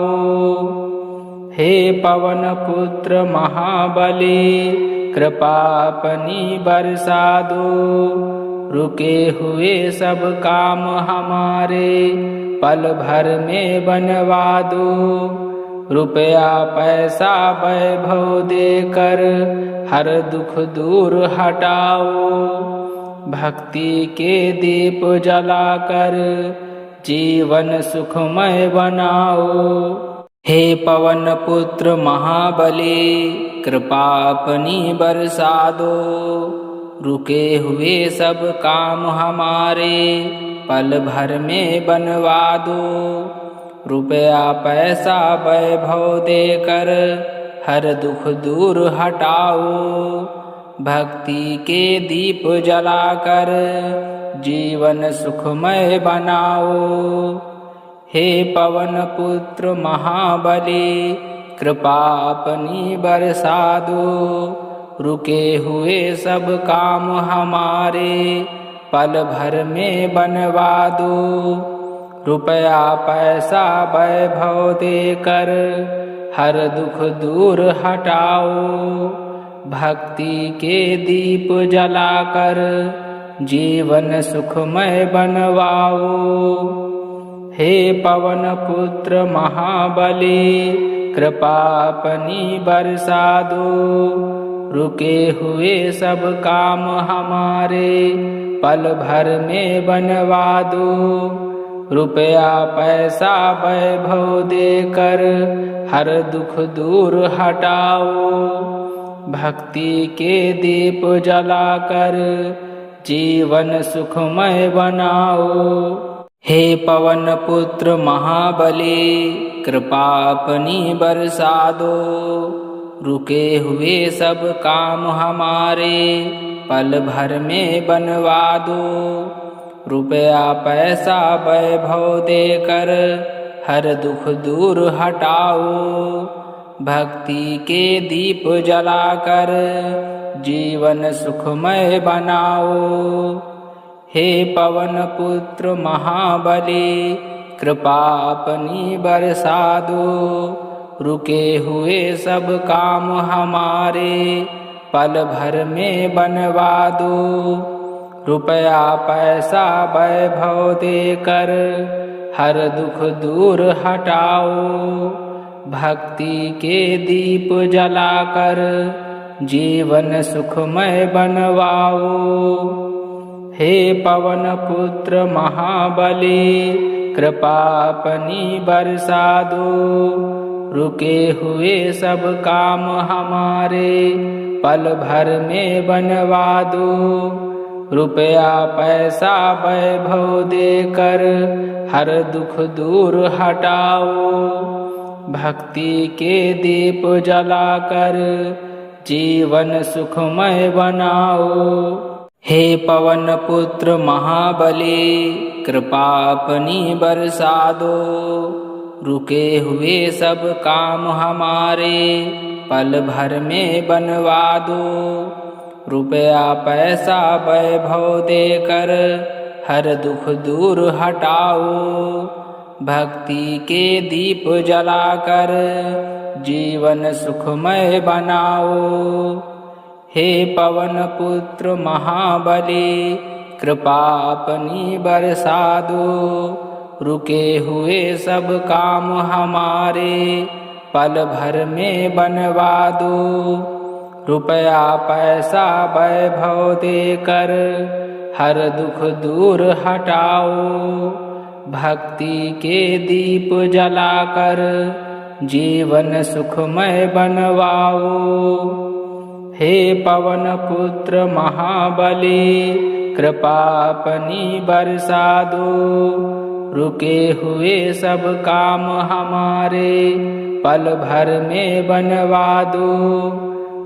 [SPEAKER 1] हे पवन पुत्र महाबली, कृपा अपनी बरसा दो। रुके हुए सब काम हमारे पल भर में बनवा दो। रुपया पैसा वैभव देकर हर दुख दूर हटाओ। भक्ति के दीप जलाकर जीवन सुखमय बनाओ। हे पवन पुत्र महाबली, कृपा अपनी बरसा दो। रुके हुए सब काम हमारे पल भर में बनवा दो। रुपया पैसा वैभव देकर हर दुख दूर हटाओ। भक्ति के दीप जलाकर जीवन सुखमय बनाओ। हे पवन पुत्र महाबली, कृपा अपनी बरसा दो। रुके हुए सब काम हमारे पल भर में बनवा दो। रुपया पैसा वैभव देकर हर दुख दूर हटाओ। भक्ति के दीप जलाकर जीवन सुखमय बनवाओ। हे पवन पुत्र महाबली, कृपा अपनी बरसा दो। रुके हुए सब काम हमारे पल भर में बनवा दो। रुपया पैसा वैभव देकर हर दुख दूर हटाओ। भक्ति के दीप जलाकर जीवन सुखमय बनाओ। हे पवन पुत्र महाबली, कृपा अपनी बरसा दो। रुके हुए सब काम हमारे पल भर में बनवा दो। रुपया पैसा वैभव देकर हर दुख दूर हटाओ। भक्ति के दीप जलाकर जीवन सुखमय बनाओ। हे पवन पुत्र महाबली, कृपा अपनी बरसा दो। रुके हुए सब काम हमारे पल भर में बनवा दो। रुपया पैसा वैभव देकर हर दुख दूर हटाओ। भक्ति के दीप जलाकर जीवन सुखमय बनवाओ। हे पवन पुत्र महाबली कृपा अपनी बरसा दो। रुके हुए सब काम हमारे पल भर में बनवा दो। रुपया पैसा वैभव देकर हर दुख दूर हटाओ। भक्ति के दीप जलाकर जीवन सुखमय बनाओ। हे पवन पुत्र महाबली कृपा अपनी बरसा दो। रुके हुए सब काम हमारे पल भर में बनवा दो। रुपया पैसा वैभव देकर हर दुख दूर हटाओ। भक्ति के दीप जलाकर जीवन सुखमय बनाओ। हे पवन पुत्र महाबली कृपा अपनी बरसा दो। रुके हुए सब काम हमारे पल भर में बनवा दो। रुपया पैसा वैभव देकर हर दुख दूर हटाओ। भक्ति के दीप जलाकर जीवन सुखमय बनवाओ। हे पवन पुत्र महाबली कृपा अपनी बरसा दो। रुके हुए सब काम हमारे पल भर में बनवा दो।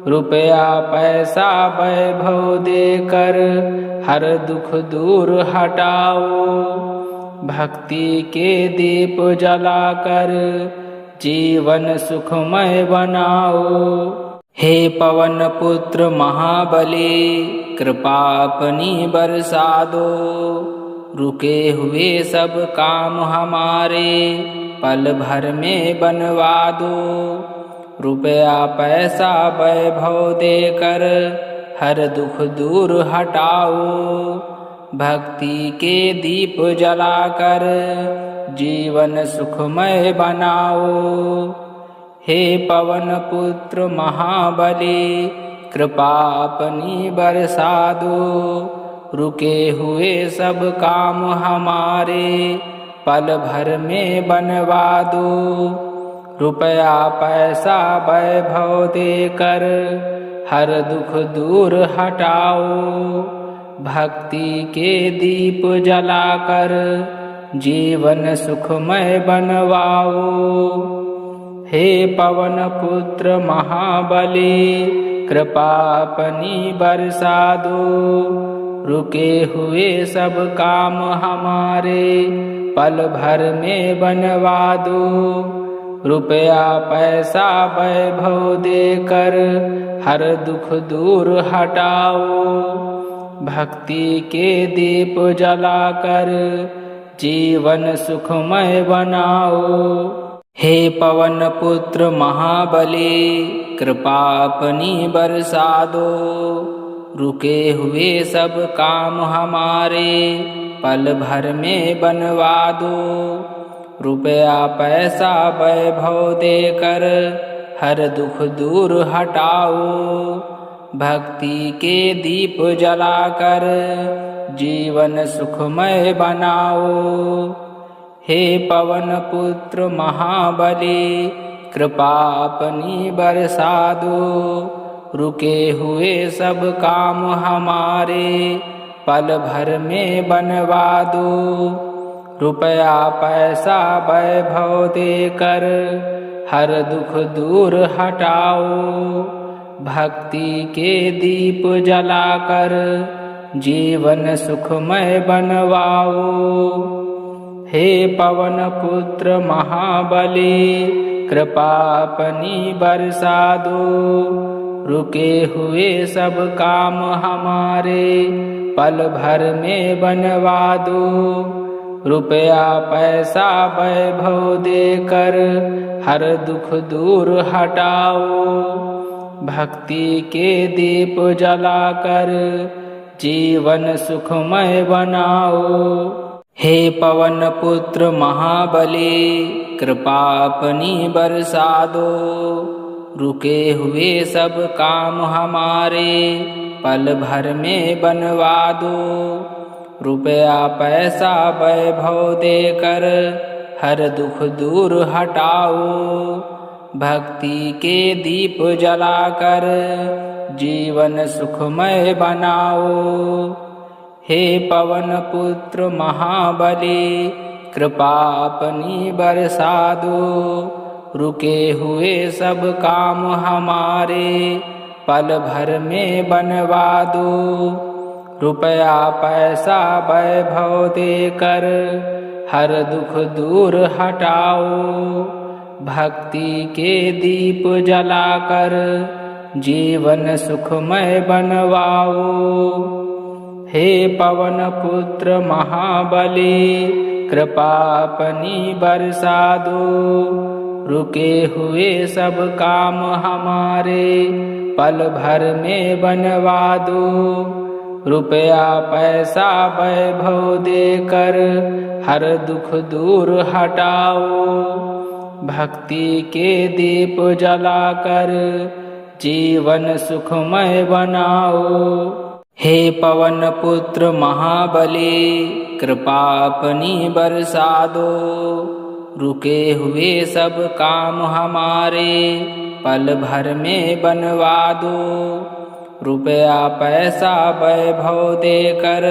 [SPEAKER 1] रुपया पैसा वैभव देकर हर दुख दूर हटाओ। भक्ति के दीप जलाकर जीवन सुखमय बनाओ। हे पवन पुत्र महाबली कृपा अपनी बरसा दो। रुके हुए सब काम हमारे पल भर में बनवा दो। रुपया पैसा वैभव देकर हर दुख दूर हटाओ। भक्ति के दीप जलाकर जीवन सुखमय बनाओ। हे पवन पुत्र महाबली कृपा अपनी बरसा दो। रुके हुए सब काम हमारे पल भर में बनवा दो। रुपया पैसा वैभव देकर हर दुख दूर हटाओ। भक्ति के दीप जलाकर जीवन सुखमय बनवाओ। हे पवन पुत्र महाबली कृपा अपनी बरसा दो। रुके हुए सब काम हमारे पल भर में बनवा दो। रुपया पैसा वैभव देकर हर दुख दूर हटाओ। भक्ति के दीप जलाकर जीवन सुखमय बनाओ। हे पवन पुत्र महाबली कृपा अपनी बरसा दो। रुके हुए सब काम हमारे पल भर में बनवा दो। रुपया पैसा वैभव देकर हर दुख दूर हटाओ। भक्ति के दीप जलाकर जीवन सुखमय बनाओ। हे पवन पुत्र महाबली कृपा अपनी बरसा दो। रुके हुए सब काम हमारे पल भर में बनवा दो। रुपया पैसा वैभव देकर हर दुख दूर हटाओ। भक्ति के दीप जलाकर जीवन सुखमय बनवाओ। हे पवन पुत्र महाबली कृपा अपनी बरसा दो। रुके हुए सब काम हमारे पल भर में बनवा दो। रुपया पैसा वैभव देकर हर दुख दूर हटाओ। भक्ति के दीप जलाकर जीवन सुखमय बनाओ। हे पवन पुत्र महाबली, कृपा अपनी बरसा दो। रुके हुए सब काम हमारे पल भर में बनवा दो। रुपया पैसा वैभव देकर हर दुख दूर हटाओ। भक्ति के दीप जलाकर जीवन सुखमय बनाओ। हे पवन पुत्र महाबली, कृपा अपनी बरसा दो। रुके हुए सब काम हमारे पल भर में बनवा दो। रुपया पैसा वैभव देकर हर दुख दूर हटाओ। भक्ति के दीप जलाकर जीवन सुखमय बनवाओ। हे पवन पुत्र महाबली, कृपा अपनी बरसा दो। रुके हुए सब काम हमारे पल भर में बनवा दो। रुपया पैसा वैभव देकर हर दुख दूर हटाओ। भक्ति के दीप जलाकर जीवन सुखमय बनाओ। हे पवन पुत्र महाबली, कृपा अपनी बरसा दो। रुके हुए सब काम हमारे पल भर में बनवा दो। रुपया पैसा वैभव देकर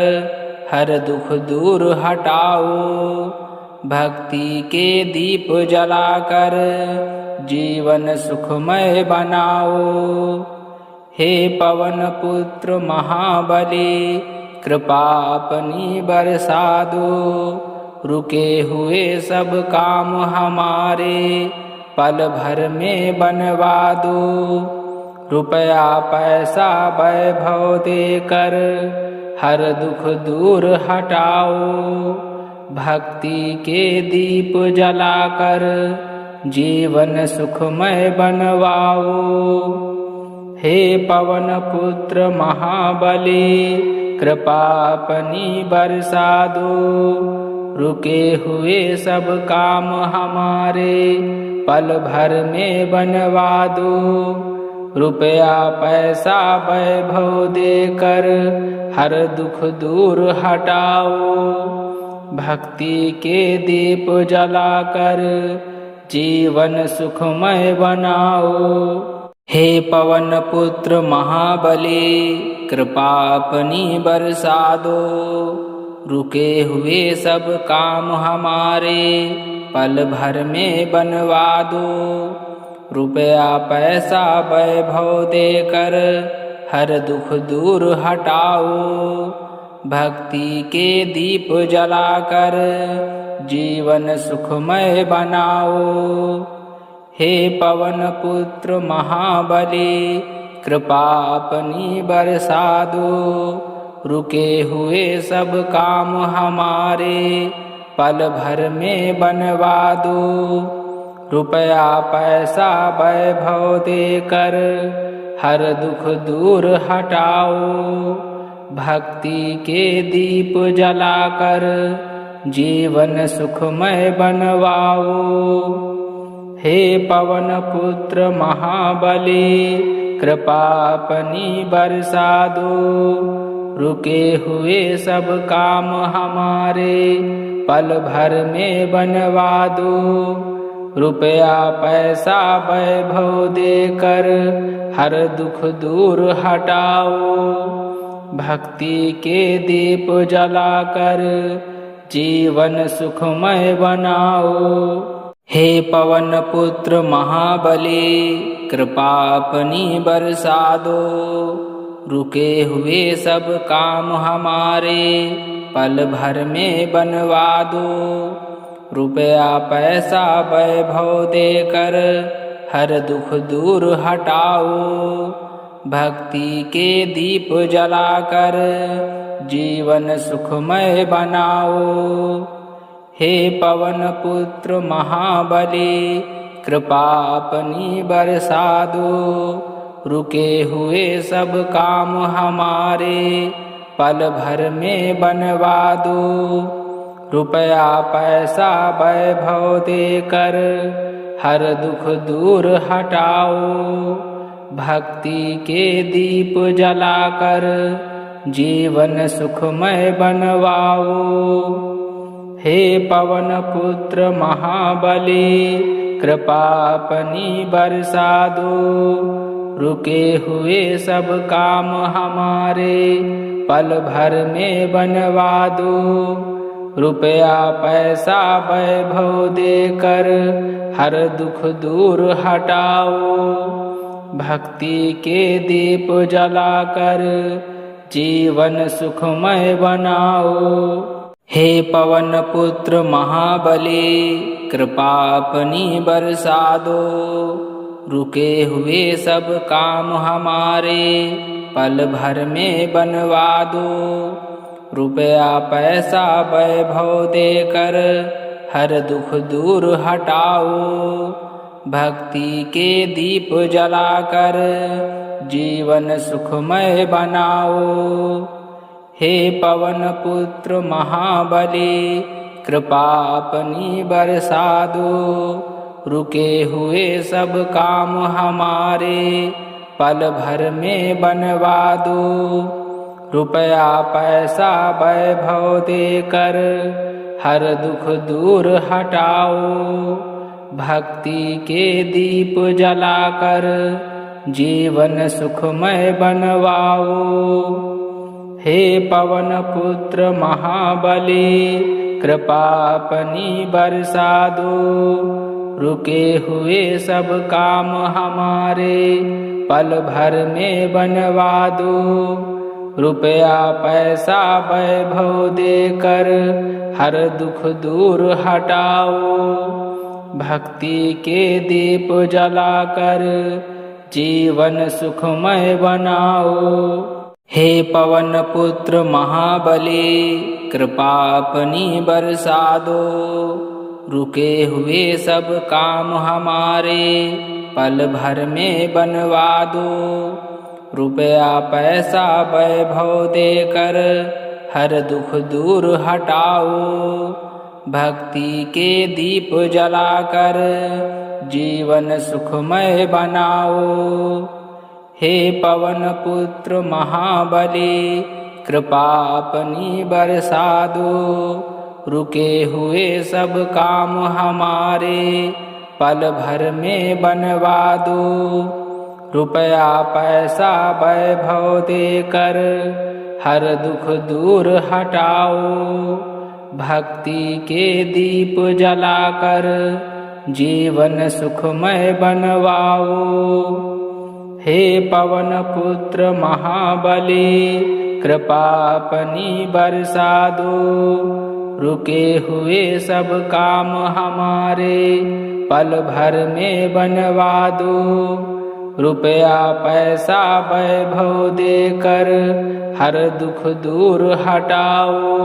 [SPEAKER 1] हर दुख दूर हटाओ। भक्ति के दीप जलाकर जीवन सुखमय बनाओ। हे पवन पुत्र महाबली, कृपा अपनी बरसा दो। रुके हुए सब काम हमारे पल भर में बनवा दो। रुपया पैसा वैभव देकर हर दुख दूर हटाओ। भक्ति के दीप जलाकर जीवन सुखमय बनवाओ। हे पवन पुत्र महाबली, कृपा अपनी बरसा दो। रुके हुए सब काम हमारे पल भर में बनवा दो। रुपया पैसा वैभव देकर हर दुख दूर हटाओ। भक्ति के दीप जलाकर जीवन सुखमय बनाओ। हे पवन पुत्र महाबली, कृपा अपनी बरसा दो। रुके हुए सब काम हमारे पल भर में बनवा दो। रुपया पैसा वैभव देकर हर दुख दूर हटाओ। भक्ति के दीप जलाकर जीवन सुखमय बनाओ। हे पवन पुत्र महाबली, कृपा अपनी बरसा दो। रुके हुए सब काम हमारे पल भर में बनवा दो। रुपया पैसा वैभव देकर हर दुख दूर हटाओ। भक्ति के दीप जलाकर जीवन सुखमय बनवाओ। हे पवन पुत्र महाबली, कृपा अपनी बरसा दो। रुके हुए सब काम हमारे पल भर में बनवा दो। रुपया पैसा वैभव देकर हर दुख दूर हटाओ। भक्ति के दीप जलाकर जीवन सुखमय बनाओ। हे पवन पुत्र महाबली, कृपा अपनी बरसा दो। रुके हुए सब काम हमारे पल भर में बनवा दो। रुपया पैसा वैभव देकर हर दुख दूर हटाओ। भक्ति के दीप जलाकर जीवन सुखमय बनाओ। हे पवन पुत्र महाबली कृपा अपनी बरसा दो, रुके हुए सब काम हमारे पल भर में बनवा दो। रुपया पैसा वैभव देकर हर दुख दूर हटाओ, भक्ति के दीप जलाकर जीवन सुखमय बनवाओ। हे पवन पुत्र महाबली कृपा अपनी बरसा दो, रुके हुए सब काम हमारे पल भर में बनवा दो। रुपया पैसा वैभव देकर हर दुख दूर हटाओ, भक्ति के दीप जलाकर जीवन सुखमय बनाओ। हे पवन पुत्र महाबली कृपा अपनी बरसा दो, रुके हुए सब काम हमारे पल भर में बनवा दो। रुपया पैसा वैभव देकर हर दुख दूर हटाओ, भक्ति के दीप जलाकर जीवन सुखमय बनाओ। हे पवन पुत्र महाबली कृपा अपनी बरसा दो, रुके हुए सब काम हमारे पल भर में बनवा दो। रुपया पैसा वैभव देकर हर दुख दूर हटाओ, भक्ति के दीप जलाकर जीवन सुखमय बनवाओ। हे पवन पुत्र महाबली कृपा अपनी बरसा दो, रुके हुए सब काम हमारे पल भर में बनवा दो। रुपया पैसा वैभव देकर हर दुख दूर हटाओ, भक्ति के दीप जलाकर जीवन सुखमय बनाओ। हे पवन पुत्र महाबली कृपा अपनी बरसा दो, रुके हुए सब काम हमारे पल भर में बनवा दो। रुपया पैसा वैभव देकर हर दुख दूर हटाओ, भक्ति के दीप जलाकर जीवन सुखमय बनाओ। हे पवन पुत्र महाबली कृपा अपनी बरसा दो, रुके हुए सब काम हमारे पल भर में बनवा दो। रुपया पैसा वैभव देकर हर दुख दूर हटाओ, भक्ति के दीप जलाकर जीवन सुखमय बनवाओ। हे पवन पुत्र महाबली कृपा अपनी बरसा दो, रुके हुए सब काम हमारे पल भर में बनवा दो। रुपया पैसा वैभव देकर हर दुख दूर हटाओ,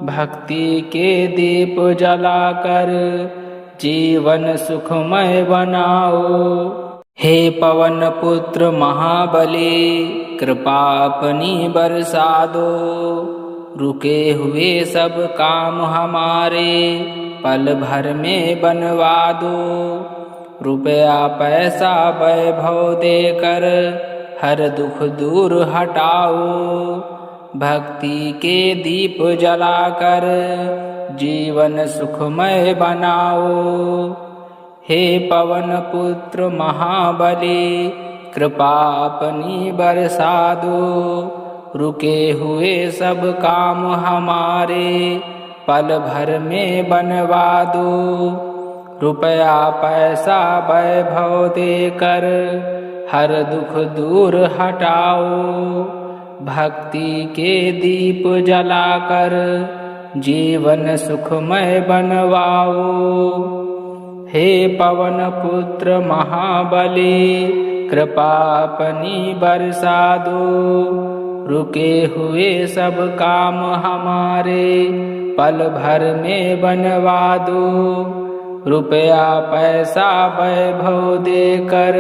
[SPEAKER 1] भक्ति के दीप जलाकर जीवन सुखमय बनाओ। हे पवन पुत्र महाबली कृपा अपनी बरसा दो, रुके हुए सब काम हमारे पल भर में बनवा दो। रुपया पैसा वैभव देकर हर दुख दूर हटाओ, भक्ति के दीप जलाकर जीवन सुखमय बनाओ। हे पवन पुत्र महाबली कृपा अपनी बरसा दो, रुके हुए सब काम हमारे पल भर में बनवा दो। रुपया पैसा वैभव देकर हर दुख दूर हटाओ, भक्ति के दीप जलाकर जीवन सुखमय बनवाओ। हे पवन पुत्र महाबली कृपा अपनी बरसा दो, रुके हुए सब काम हमारे पल भर में बनवा दो। रुपया पैसा वैभव देकर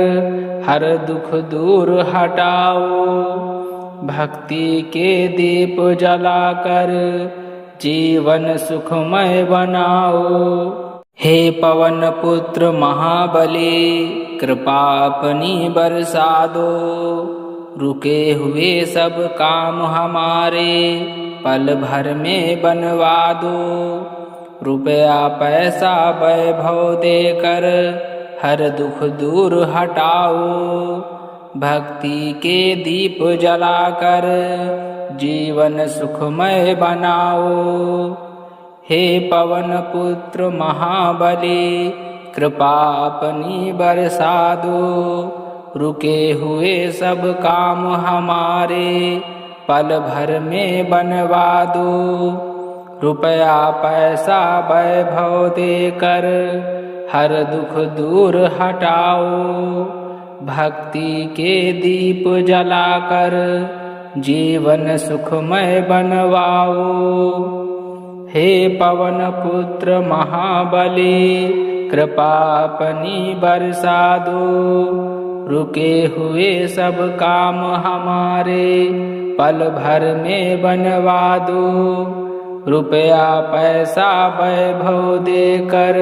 [SPEAKER 1] हर दुख दूर हटाओ। भक्ति के दीप जलाकर जीवन सुखमय बनाओ। हे पवन पुत्र महाबली कृपा अपनी बरसा दो। रुके हुए सब काम हमारे पल भर में बनवा दो। रुपया पैसा वैभव देकर हर दुख दूर हटाओ। भक्ति के दीप जलाकर जीवन सुखमय बनाओ। हे पवन पुत्र महाबली कृपा अपनी बरसा दो। रुके हुए सब काम हमारे पल भर में बनवा दो। रुपया पैसा वैभव देकर हर दुख दूर हटाओ। भक्ति के दीप जलाकर जीवन सुखमय बनवाओ। हे पवन पुत्र महाबली कृपा अपनी बरसा दो। रुके हुए सब काम हमारे पल भर में बनवा दो। रुपया पैसा वैभव देकर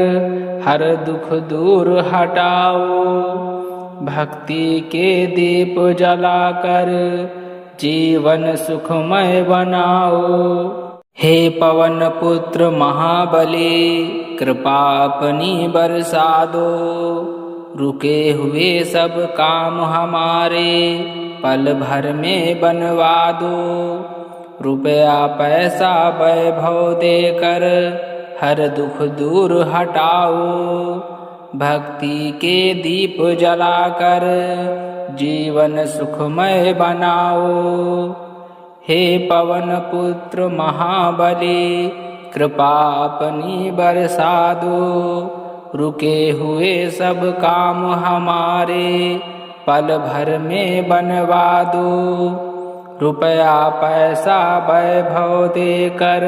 [SPEAKER 1] हर दुख दूर हटाओ। भक्ति के दीप जलाकर जीवन सुखमय बनाओ। हे पवन पुत्र महाबली कृपा अपनी बरसा दो। रुके हुए सब काम हमारे पल भर में बनवा दो। रुपया पैसा वैभव देकर हर दुख दूर हटाओ। भक्ति के दीप जलाकर जीवन सुखमय बनाओ। हे पवन पुत्र महाबली कृपा अपनी बरसा दो। रुके हुए सब काम हमारे पल भर में बनवा दो। रुपया पैसा वैभव देकर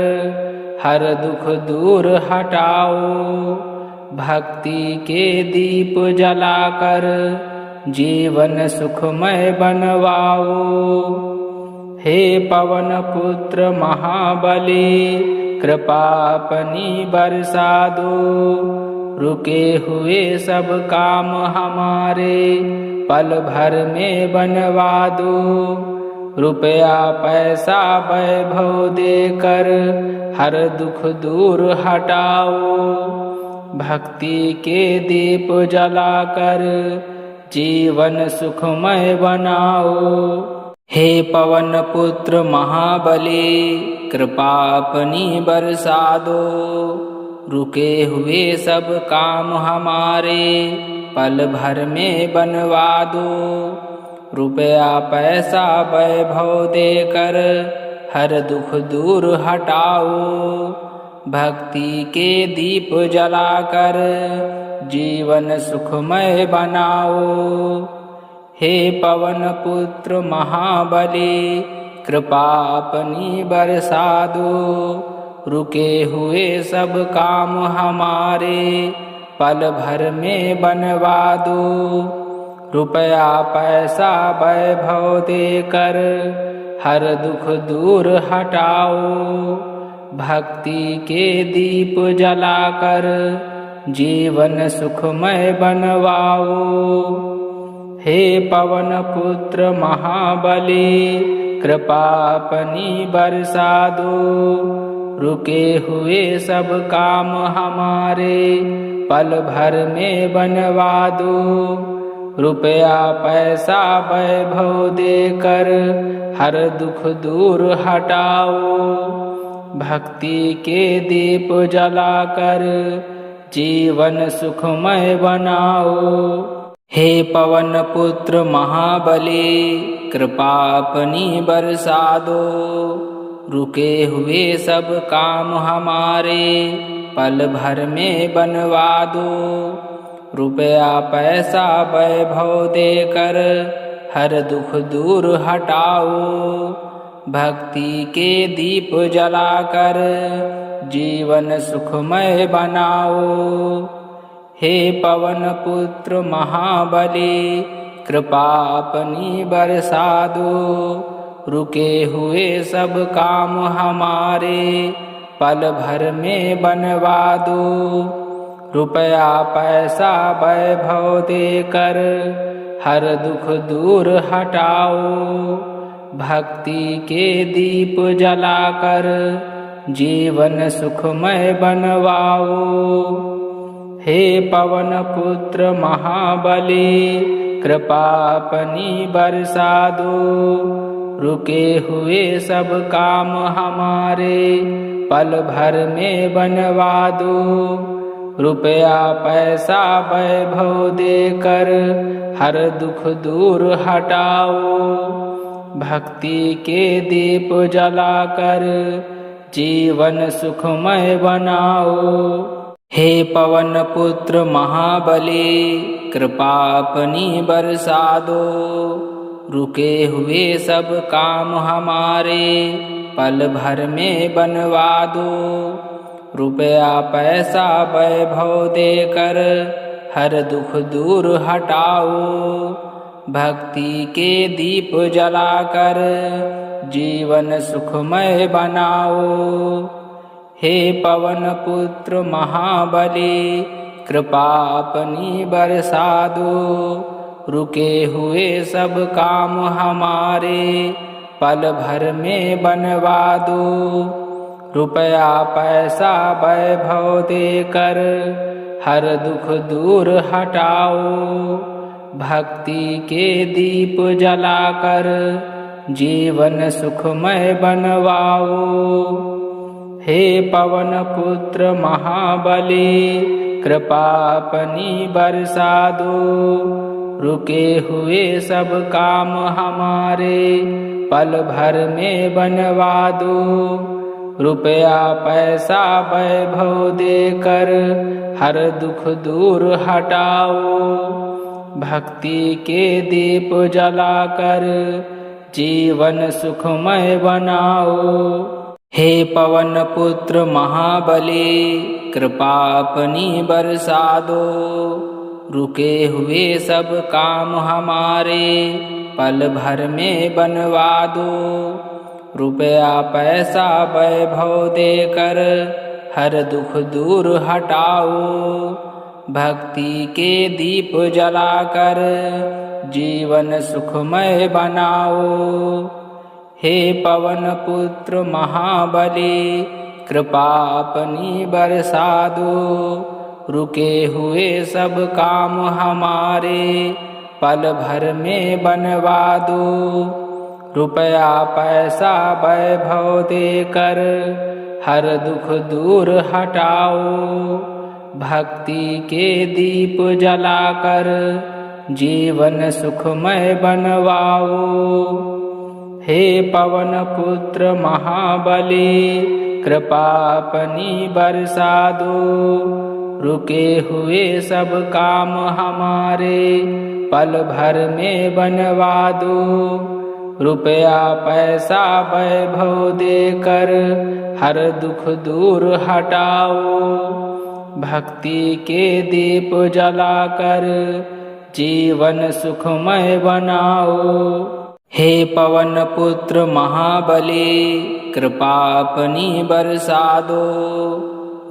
[SPEAKER 1] हर दुख दूर हटाओ। भक्ति के दीप जलाकर जीवन सुखमय बनवाओ। हे पवन पुत्र महाबली कृपा अपनी बरसा दो। रुके हुए सब काम हमारे पल भर में बनवा दो। रुपया पैसा वैभव देकर हर दुख दूर हटाओ। भक्ति के दीप जलाकर जीवन सुखमय बनाओ। हे पवन पुत्र महाबली कृपा अपनी बरसा दो। रुके हुए सब काम हमारे पल भर में बनवा दो। रुपया पैसा वैभव देकर हर दुख दूर हटाओ। भक्ति के दीप जलाकर जीवन सुखमय बनाओ। हे पवन पुत्र महाबली कृपा अपनी बरसा दो। रुके हुए सब काम हमारे पल भर में बनवा दो। रुपया पैसा वैभव देकर हर दुख दूर हटाओ। भक्ति के दीप जलाकर जीवन सुखमय बनवाओ। हे पवन पुत्र महाबली कृपा अपनी बरसा दो। रुके हुए सब काम हमारे पल भर में बनवा दो। रुपया पैसा वैभव देकर हर दुख दूर हटाओ। भक्ति के दीप जलाकर जीवन सुखमय बनाओ। हे पवन पुत्र महाबली कृपा अपनी बरसा दो। रुके हुए सब काम हमारे पल भर में बनवा दो। रुपया पैसा वैभव देकर हर दुख दूर हटाओ। भक्ति के दीप जलाकर जीवन सुखमय बनाओ। हे पवन पुत्र महाबली, कृपा अपनी बरसा दो। रुके हुए सब काम हमारे पल भर में बनवा दो। रुपया पैसा वैभव देकर हर दुख दूर हटाओ। भक्ति के दीप जलाकर जीवन सुखमय बनवाओ। हे पवन पुत्र महाबली, कृपा अपनी बरसा दो। रुके हुए सब काम हमारे पल भर में बनवा दो। रुपया पैसा वैभव देकर हर दुख दूर हटाओ। भक्ति के दीप जलाकर जीवन सुखमय बनाओ। हे पवन पुत्र महाबली, कृपा अपनी बरसा दो। रुके हुए सब काम हमारे पल भर में बनवा दो। रुपया पैसा वैभव देकर हर दुख दूर हटाओ। भक्ति के दीप जलाकर जीवन सुखमय बनाओ। हे पवन पुत्र महाबली, कृपा अपनी बरसा दो। रुके हुए सब काम हमारे पल भर में बनवा दो। रुपया पैसा वैभव देकर हर दुख दूर हटाओ। भक्ति के दीप जलाकर जीवन सुखमय बनवाओ। हे पवन पुत्र महाबली, कृपा अपनी बरसा दो। रुके हुए सब काम हमारे पल भर में बनवा दो। रुपया पैसा वैभव देकर हर दुख दूर हटाओ। भक्ति के दीप जलाकर जीवन सुखमय बनाओ। हे पवन पुत्र महाबली, कृपा अपनी बरसा दो। रुके हुए सब काम हमारे पल भर में बनवा दो। रुपया पैसा वैभव देकर हर दुख दूर हटाओ। भक्ति के दीप जलाकर जीवन सुखमय बनाओ। हे पवन पुत्र महाबली, कृपा अपनी बरसा दो। रुके हुए सब काम हमारे पल भर में बनवा दो। रुपया पैसा वैभव देकर हर दुख दूर हटाओ। भक्ति के दीप जलाकर जीवन सुखमय बनवाओ। हे पवन पुत्र महाबली, कृपा अपनी बरसा दो। रुके हुए सब काम हमारे पल भर में बनवा दो। रुपया पैसा वैभव देकर हर दुख दूर हटाओ। भक्ति के दीप जलाकर जीवन सुखमय बनाओ। हे पवन पुत्र महाबली, कृपा अपनी बरसा दो।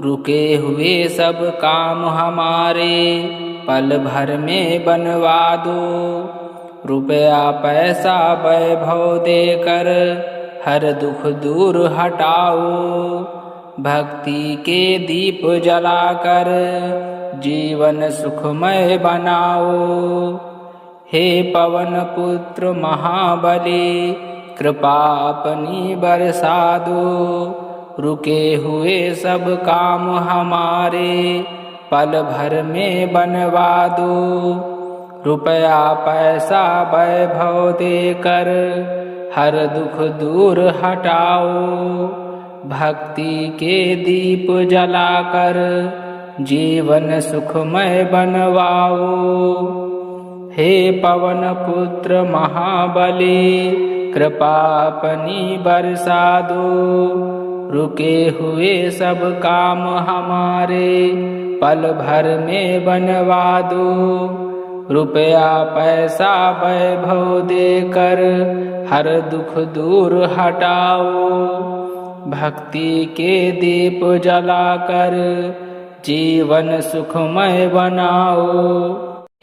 [SPEAKER 1] रुके हुए सब काम हमारे पल भर में बनवा दो। रुपया पैसा वैभव देकर हर दुख दूर हटाओ। भक्ति के दीप जलाकर जीवन सुखमय बनाओ। हे पवन पुत्र महाबली, कृपा अपनी बरसा दो। रुके हुए सब काम हमारे पल भर में बनवा दो। रुपया पैसा वैभव देकर हर दुख दूर हटाओ। भक्ति के दीप जलाकर जीवन सुखमय बनवाओ। हे पवन पुत्र महाबली, कृपा अपनी बरसा दो। रुके हुए सब काम हमारे पल भर में बनवा दो। रुपया पैसा वैभव देकर हर दुख दूर हटाओ। भक्ति के दीप जलाकर जीवन सुखमय बनाओ।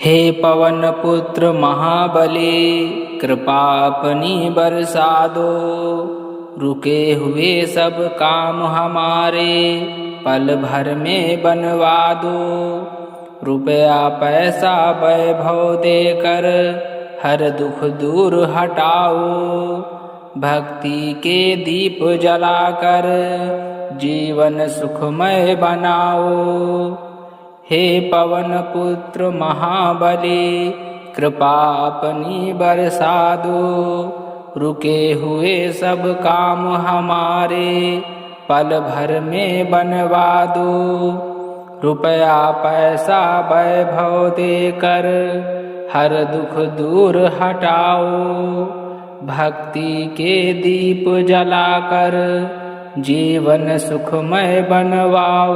[SPEAKER 1] हे पवन पुत्र महाबली, कृपा अपनी बरसा दो। रुके हुए सब काम हमारे पल भर में बनवा दो। रुपया पैसा वैभव देकर हर दुख दूर हटाओ। भक्ति के दीप जलाकर जीवन सुखमय बनाओ। हे पवन पुत्र महाबली, कृपा अपनी बरसा दो। रुके हुए सब काम हमारे पल भर में बनवा दो। रुपया पैसा वैभव देकर हर दुख दूर हटाओ। भक्ति के दीप जलाकर जीवन सुखमय बनवाओ।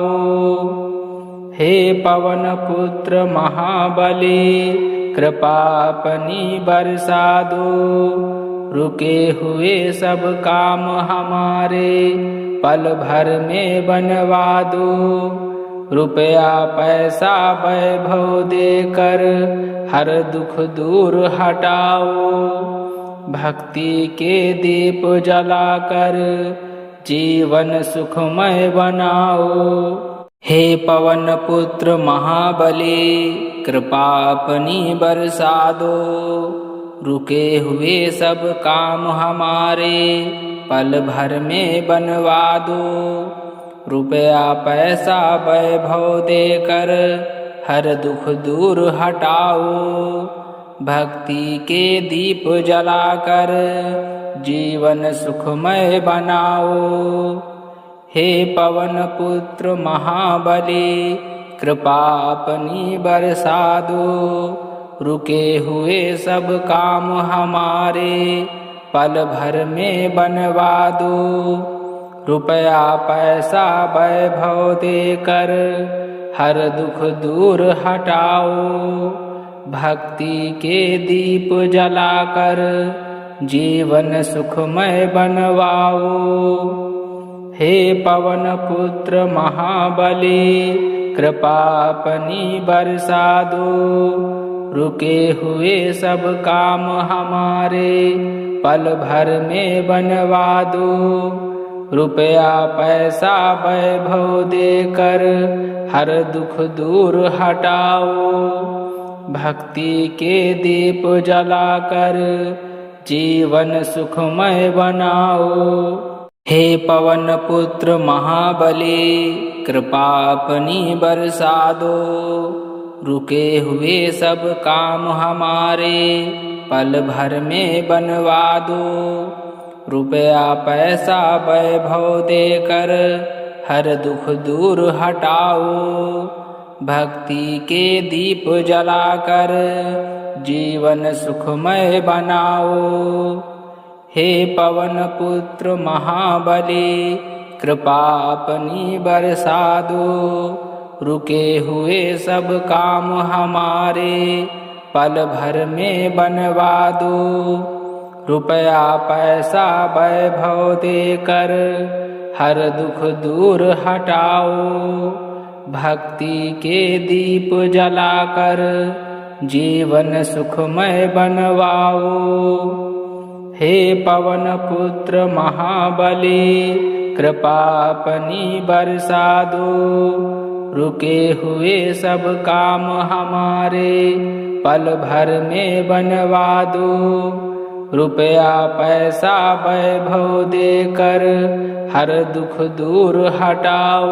[SPEAKER 1] हे पवन पुत्र महाबली, कृपा अपनी बरसा दो। रुके हुए सब काम हमारे पल भर में बनवा दो। रुपया पैसा वैभव देकर हर दुख दूर हटाओ। भक्ति के दीप जलाकर जीवन सुखमय बनाओ। हे पवन पुत्र महाबली, कृपा अपनी बरसा दो। रुके हुए सब काम हमारे पल भर में बनवा दो। रुपया पैसा वैभव देकर हर दुख दूर हटाओ। भक्ति के दीप जलाकर जीवन सुखमय बनाओ। हे पवन पुत्र महाबली, कृपा अपनी बरसा दो। रुके हुए सब काम हमारे पल भर में बनवा दो। रुपया पैसा वैभव देकर हर दुख दूर हटाओ। भक्ति के दीप जलाकर जीवन सुखमय बनवाओ। हे पवन पुत्र महाबली, कृपा अपनी बरसा दो। रुके हुए सब काम हमारे पल भर में बनवा दो। रुपया पैसा वैभव देकर हर दुख दूर हटाओ। भक्ति के दीप जलाकर जीवन सुखमय बनाओ। हे पवन पुत्र महाबली, कृपा अपनी बरसा दो। रुके हुए सब काम हमारे पल भर में बनवा दो। रुपया पैसा वैभव देकर हर दुख दूर हटाओ। भक्ति के दीप जलाकर जीवन सुखमय बनाओ। हे पवन पुत्र महाबली, कृपा अपनी बरसा दो। रुके हुए सब काम हमारे पल भर में बनवा दो। रुपया पैसा वैभव देकर हर दुख दूर हटाओ। भक्ति के दीप जलाकर जीवन सुखमय बनवाओ। हे पवन पुत्र महाबली, कृपा अपनी बरसा दो। रुके हुए सब काम हमारे पल भर में बनवा दो। रुपया पैसा वैभव देकर हर दुख दूर हटाओ।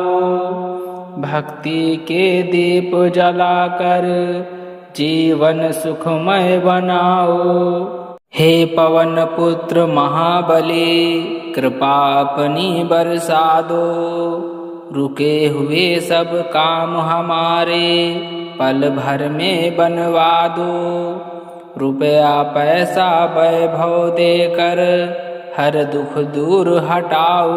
[SPEAKER 1] भक्ति के दीप जलाकर जीवन सुखमय बनाओ। हे पवन पुत्र महाबली, कृपा अपनी बरसा दो। रुके हुए सब काम हमारे पल भर में बनवा दो। रुपया पैसा वैभव देकर हर दुख दूर हटाओ।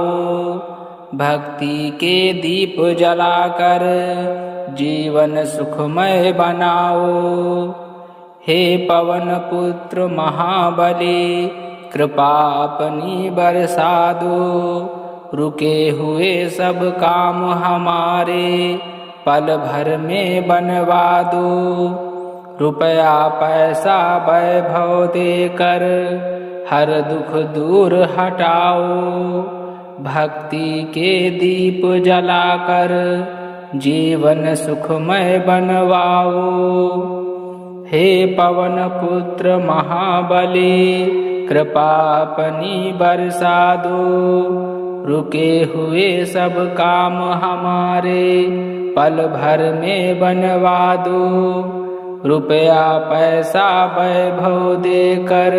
[SPEAKER 1] भक्ति के दीप जलाकर जीवन सुखमय बनाओ। हे पवन पुत्र महाबली कृपा अपनी बरसा दो। रुके हुए सब काम हमारे पल भर में बनवा दो। रुपया पैसा वैभव देकर हर दुख दूर हटाओ। भक्ति के दीप जलाकर जीवन सुखमय बनवाओ। हे पवन पुत्र महाबली कृपा अपनी बरसा दो। रुके हुए सब काम हमारे पल भर में बनवा दो। रुपया पैसा वैभव देकर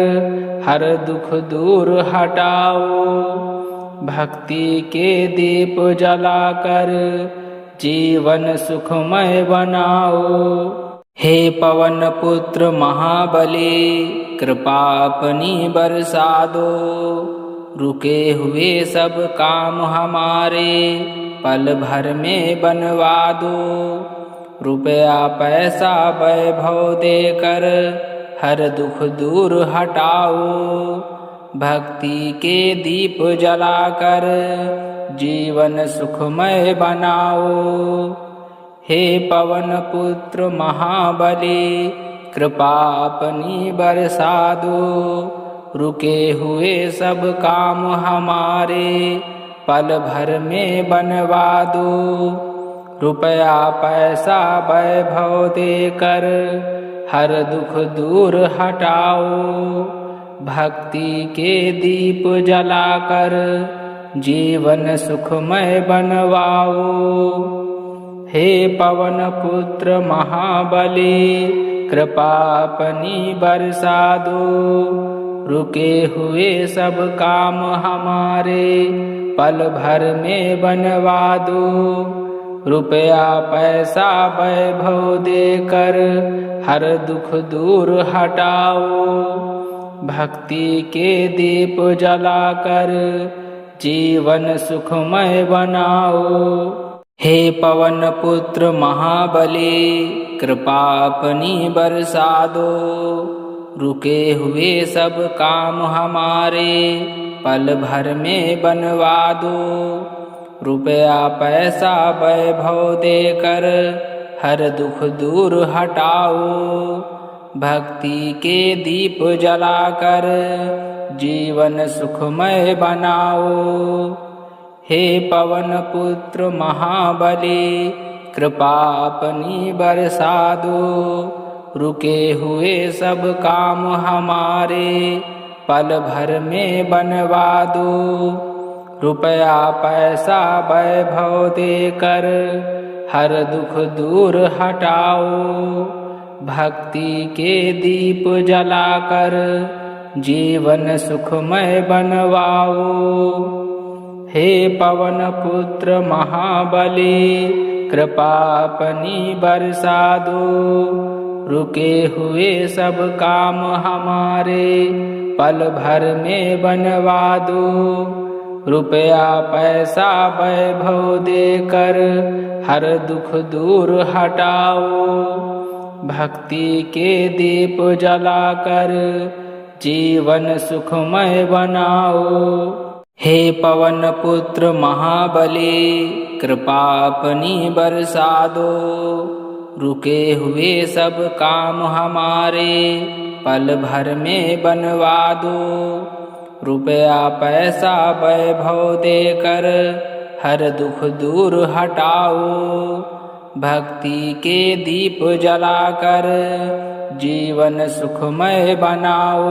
[SPEAKER 1] हर दुख दूर हटाओ। भक्ति के दीप जलाकर जीवन सुखमय बनाओ। हे पवन पुत्र महाबली कृपा अपनी बरसा दो। रुके हुए सब काम हमारे पल भर में बनवा दो। रुपया पैसा वैभव देकर हर दुख दूर हटाओ। भक्ति के दीप जलाकर जीवन सुखमय बनाओ। हे पवन पुत्र महाबली कृपा अपनी बरसा दो। रुके हुए सब काम हमारे पल भर में बनवा दो। रुपया पैसा वैभव देकर हर दुख दूर हटाओ। भक्ति के दीप जलाकर जीवन सुखमय बनवाओ। हे पवन पुत्र महाबली कृपा अपनी बरसा दो। रुके हुए सब काम हमारे पल भर में बनवा दो। रुपया पैसा वैभव देकर हर दुख दूर हटाओ। भक्ति के दीप जलाकर जीवन सुखमय बनाओ। हे पवन पुत्र महाबली कृपा अपनी बरसा दो। रुके हुए सब काम हमारे पल भर में बनवा दो। रुपया पैसा वैभव देकर हर दुख दूर हटाओ। भक्ति के दीप जलाकर जीवन सुखमय बनाओ। हे पवन पुत्र महाबली कृपा अपनी बरसा दो। रुके हुए सब काम हमारे पल भर में बनवा दो। रुपया पैसा वैभव देकर हर दुख दूर हटाओ। भक्ति के दीप जलाकर जीवन सुखमय बनवाओ। हे पवन पुत्र महाबली कृपा अपनी बरसा दो। रुके हुए सब काम हमारे पल भर में बनवा दो। रुपया पैसा वैभव देकर हर दुख दूर हटाओ। भक्ति के दीप जलाकर जीवन सुखमय बनाओ। हे पवन पुत्र महाबली कृपा अपनी बरसा दो। रुके हुए सब काम हमारे पल भर में बनवा दो। रुपया पैसा वैभव देकर हर दुख दूर हटाओ। भक्ति के दीप जलाकर जीवन सुखमय बनाओ।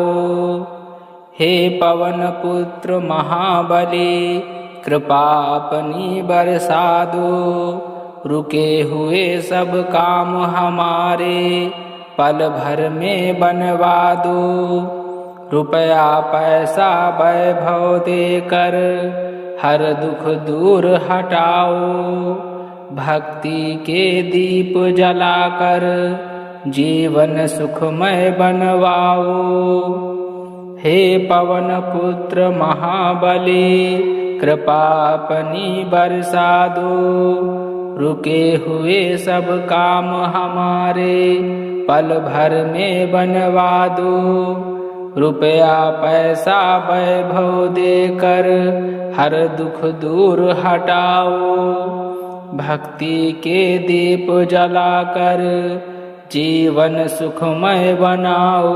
[SPEAKER 1] हे पवन पुत्र महाबली कृपा अपनी बरसा दो। रुके हुए सब काम हमारे पल भर में बनवा दो। रुपया पैसा वैभव देकर हर दुख दूर हटाओ। भक्ति के दीप जलाकर जीवन सुखमय बनवाओ। हे पवन पुत्र महाबली, कृपा अपनी बरसा दो। रुके हुए सब काम हमारे, पल भर में बनवा दो। रुपया पैसा वैभव देकर, हर दुख दूर हटाओ। भक्ति के दीप जलाकर, जीवन सुखमय बनाओ।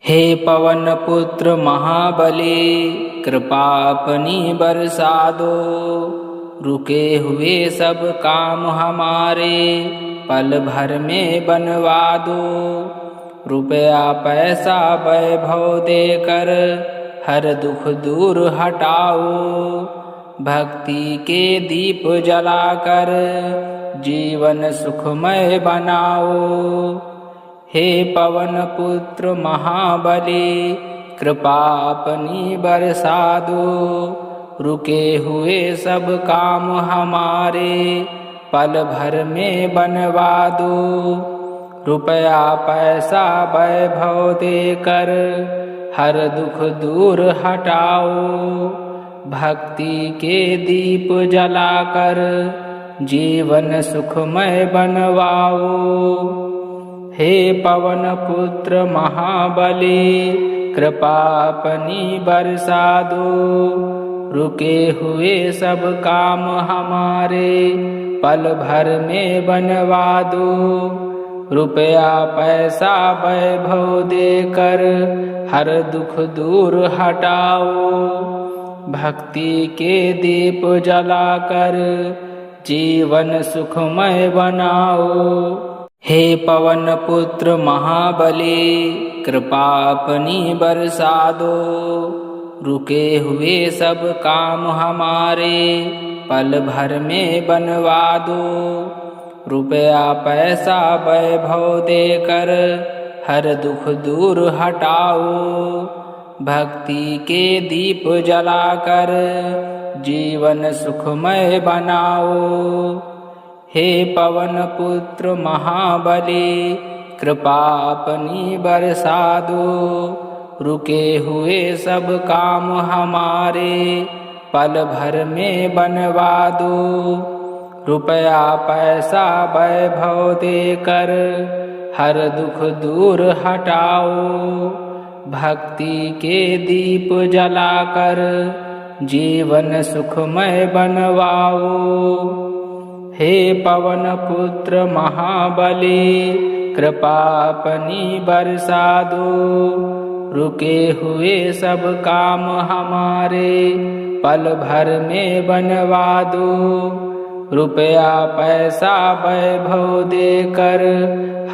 [SPEAKER 1] हे पवन पुत्र महाबली, कृपा अपनी बरसा दो। रुके हुए सब काम हमारे, पल भर में बनवा दो। रुपया पैसा वैभव देकर, हर दुख दूर हटाओ। भक्ति के दीप जलाकर, जीवन सुखमय बनाओ। हे पवन पुत्र महाबली, कृपा अपनी बरसा दो। रुके हुए सब काम हमारे, पल भर में बनवा दो। रुपया पैसा वैभव देकर, हर दुख दूर हटाओ। भक्ति के दीप जलाकर, जीवन सुखमय बनवाओ। हे पवन पुत्र महाबली, कृपा अपनी बरसा दो। रुके हुए सब काम हमारे, पल भर में बनवा दो। रुपया पैसा वैभव देकर, हर दुख दूर हटाओ। भक्ति के दीप जलाकर, जीवन सुखमय बनाओ। हे पवन पुत्र महाबली, कृपा अपनी बरसा दो। रुके हुए सब काम हमारे, पल भर में बनवा दो। रुपया पैसा वैभव देकर, हर दुख दूर हटाओ। भक्ति के दीप जलाकर, जीवन सुखमय बनाओ। हे पवन पुत्र महाबली, कृपा अपनी बरसा दो। रुके हुए सब काम हमारे, पल भर में बनवा दो। रुपया पैसा वैभव देकर, हर दुख दूर हटाओ। भक्ति के दीप जलाकर, जीवन सुखमय बनवाओ। हे पवन पुत्र महाबली, कृपा अपनी बरसा दो। रुके हुए सब काम हमारे, पल भर में बनवा दो। रुपया पैसा वैभव देकर,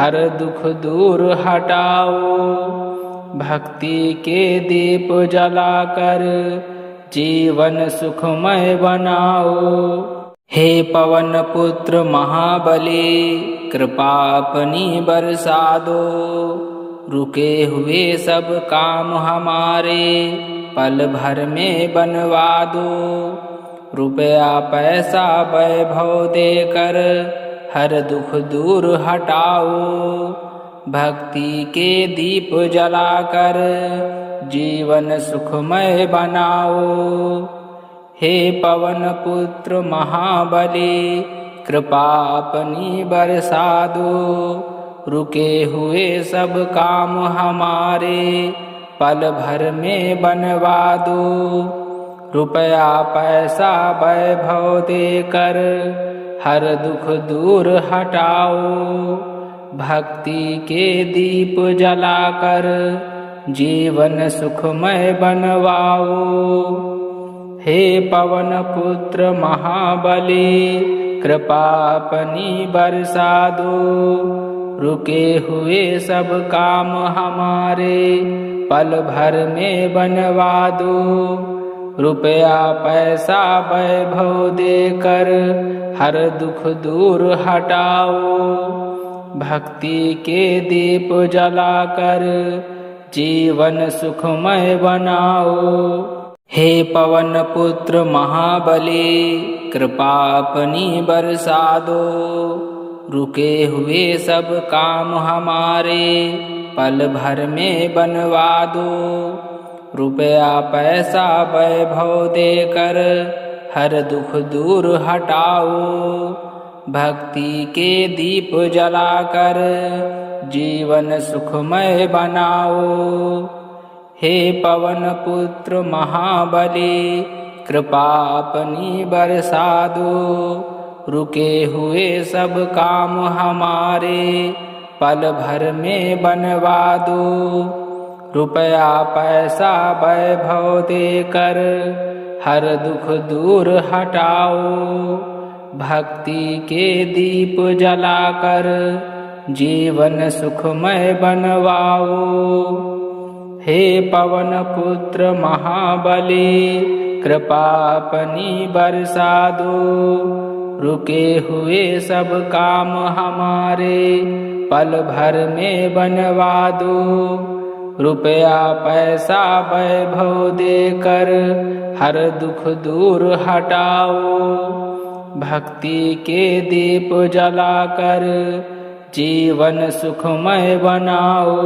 [SPEAKER 1] हर दुख दूर हटाओ। भक्ति के दीप जलाकर, जीवन सुखमय बनाओ। हे पवन पुत्र महाबली, कृपा अपनी बरसा दो। रुके हुए सब काम हमारे, पल भर में बनवा दो। रुपया पैसा वैभव देकर, हर दुख दूर हटाओ। भक्ति के दीप जलाकर, जीवन सुखमय बनाओ। हे पवन पुत्र महाबली, कृपा अपनी बरसा दो। रुके हुए सब काम हमारे, पल भर में बनवा दो। रुपया पैसा वैभव देकर, हर दुख दूर हटाओ। भक्ति के दीप जलाकर, जीवन सुखमय बनवाओ। हे पवन पुत्र महाबली, कृपा अपनी बरसा दो। रुके हुए सब काम हमारे, पल भर में बनवा दो। रुपया पैसा वैभव देकर, हर दुख दूर हटाओ। भक्ति के दीप जलाकर, जीवन सुखमय बनाओ। हे पवन पुत्र महाबली, कृपा अपनी बरसा दो। रुके हुए सब काम हमारे पल भर में बनवा दो। रुपया पैसा वैभव देकर हर दुख दूर हटाओ। भक्ति के दीप जलाकर जीवन सुखमय बनाओ। हे पवन पुत्र महाबली कृपा अपनी बरसा दो। रुके हुए सब काम हमारे पल भर में बनवा दो। रुपया पैसा वैभव देकर हर दुख दूर हटाओ। भक्ति के दीप जलाकर जीवन सुखमय बनवाओ। हे पवन पुत्र महाबली कृपा अपनी बरसा दो। रुके हुए सब काम हमारे पल भर में बनवा दो। रुपया पैसा वैभव देकर हर दुख दूर हटाओ। भक्ति के दीप जलाकर जीवन सुखमय बनाओ।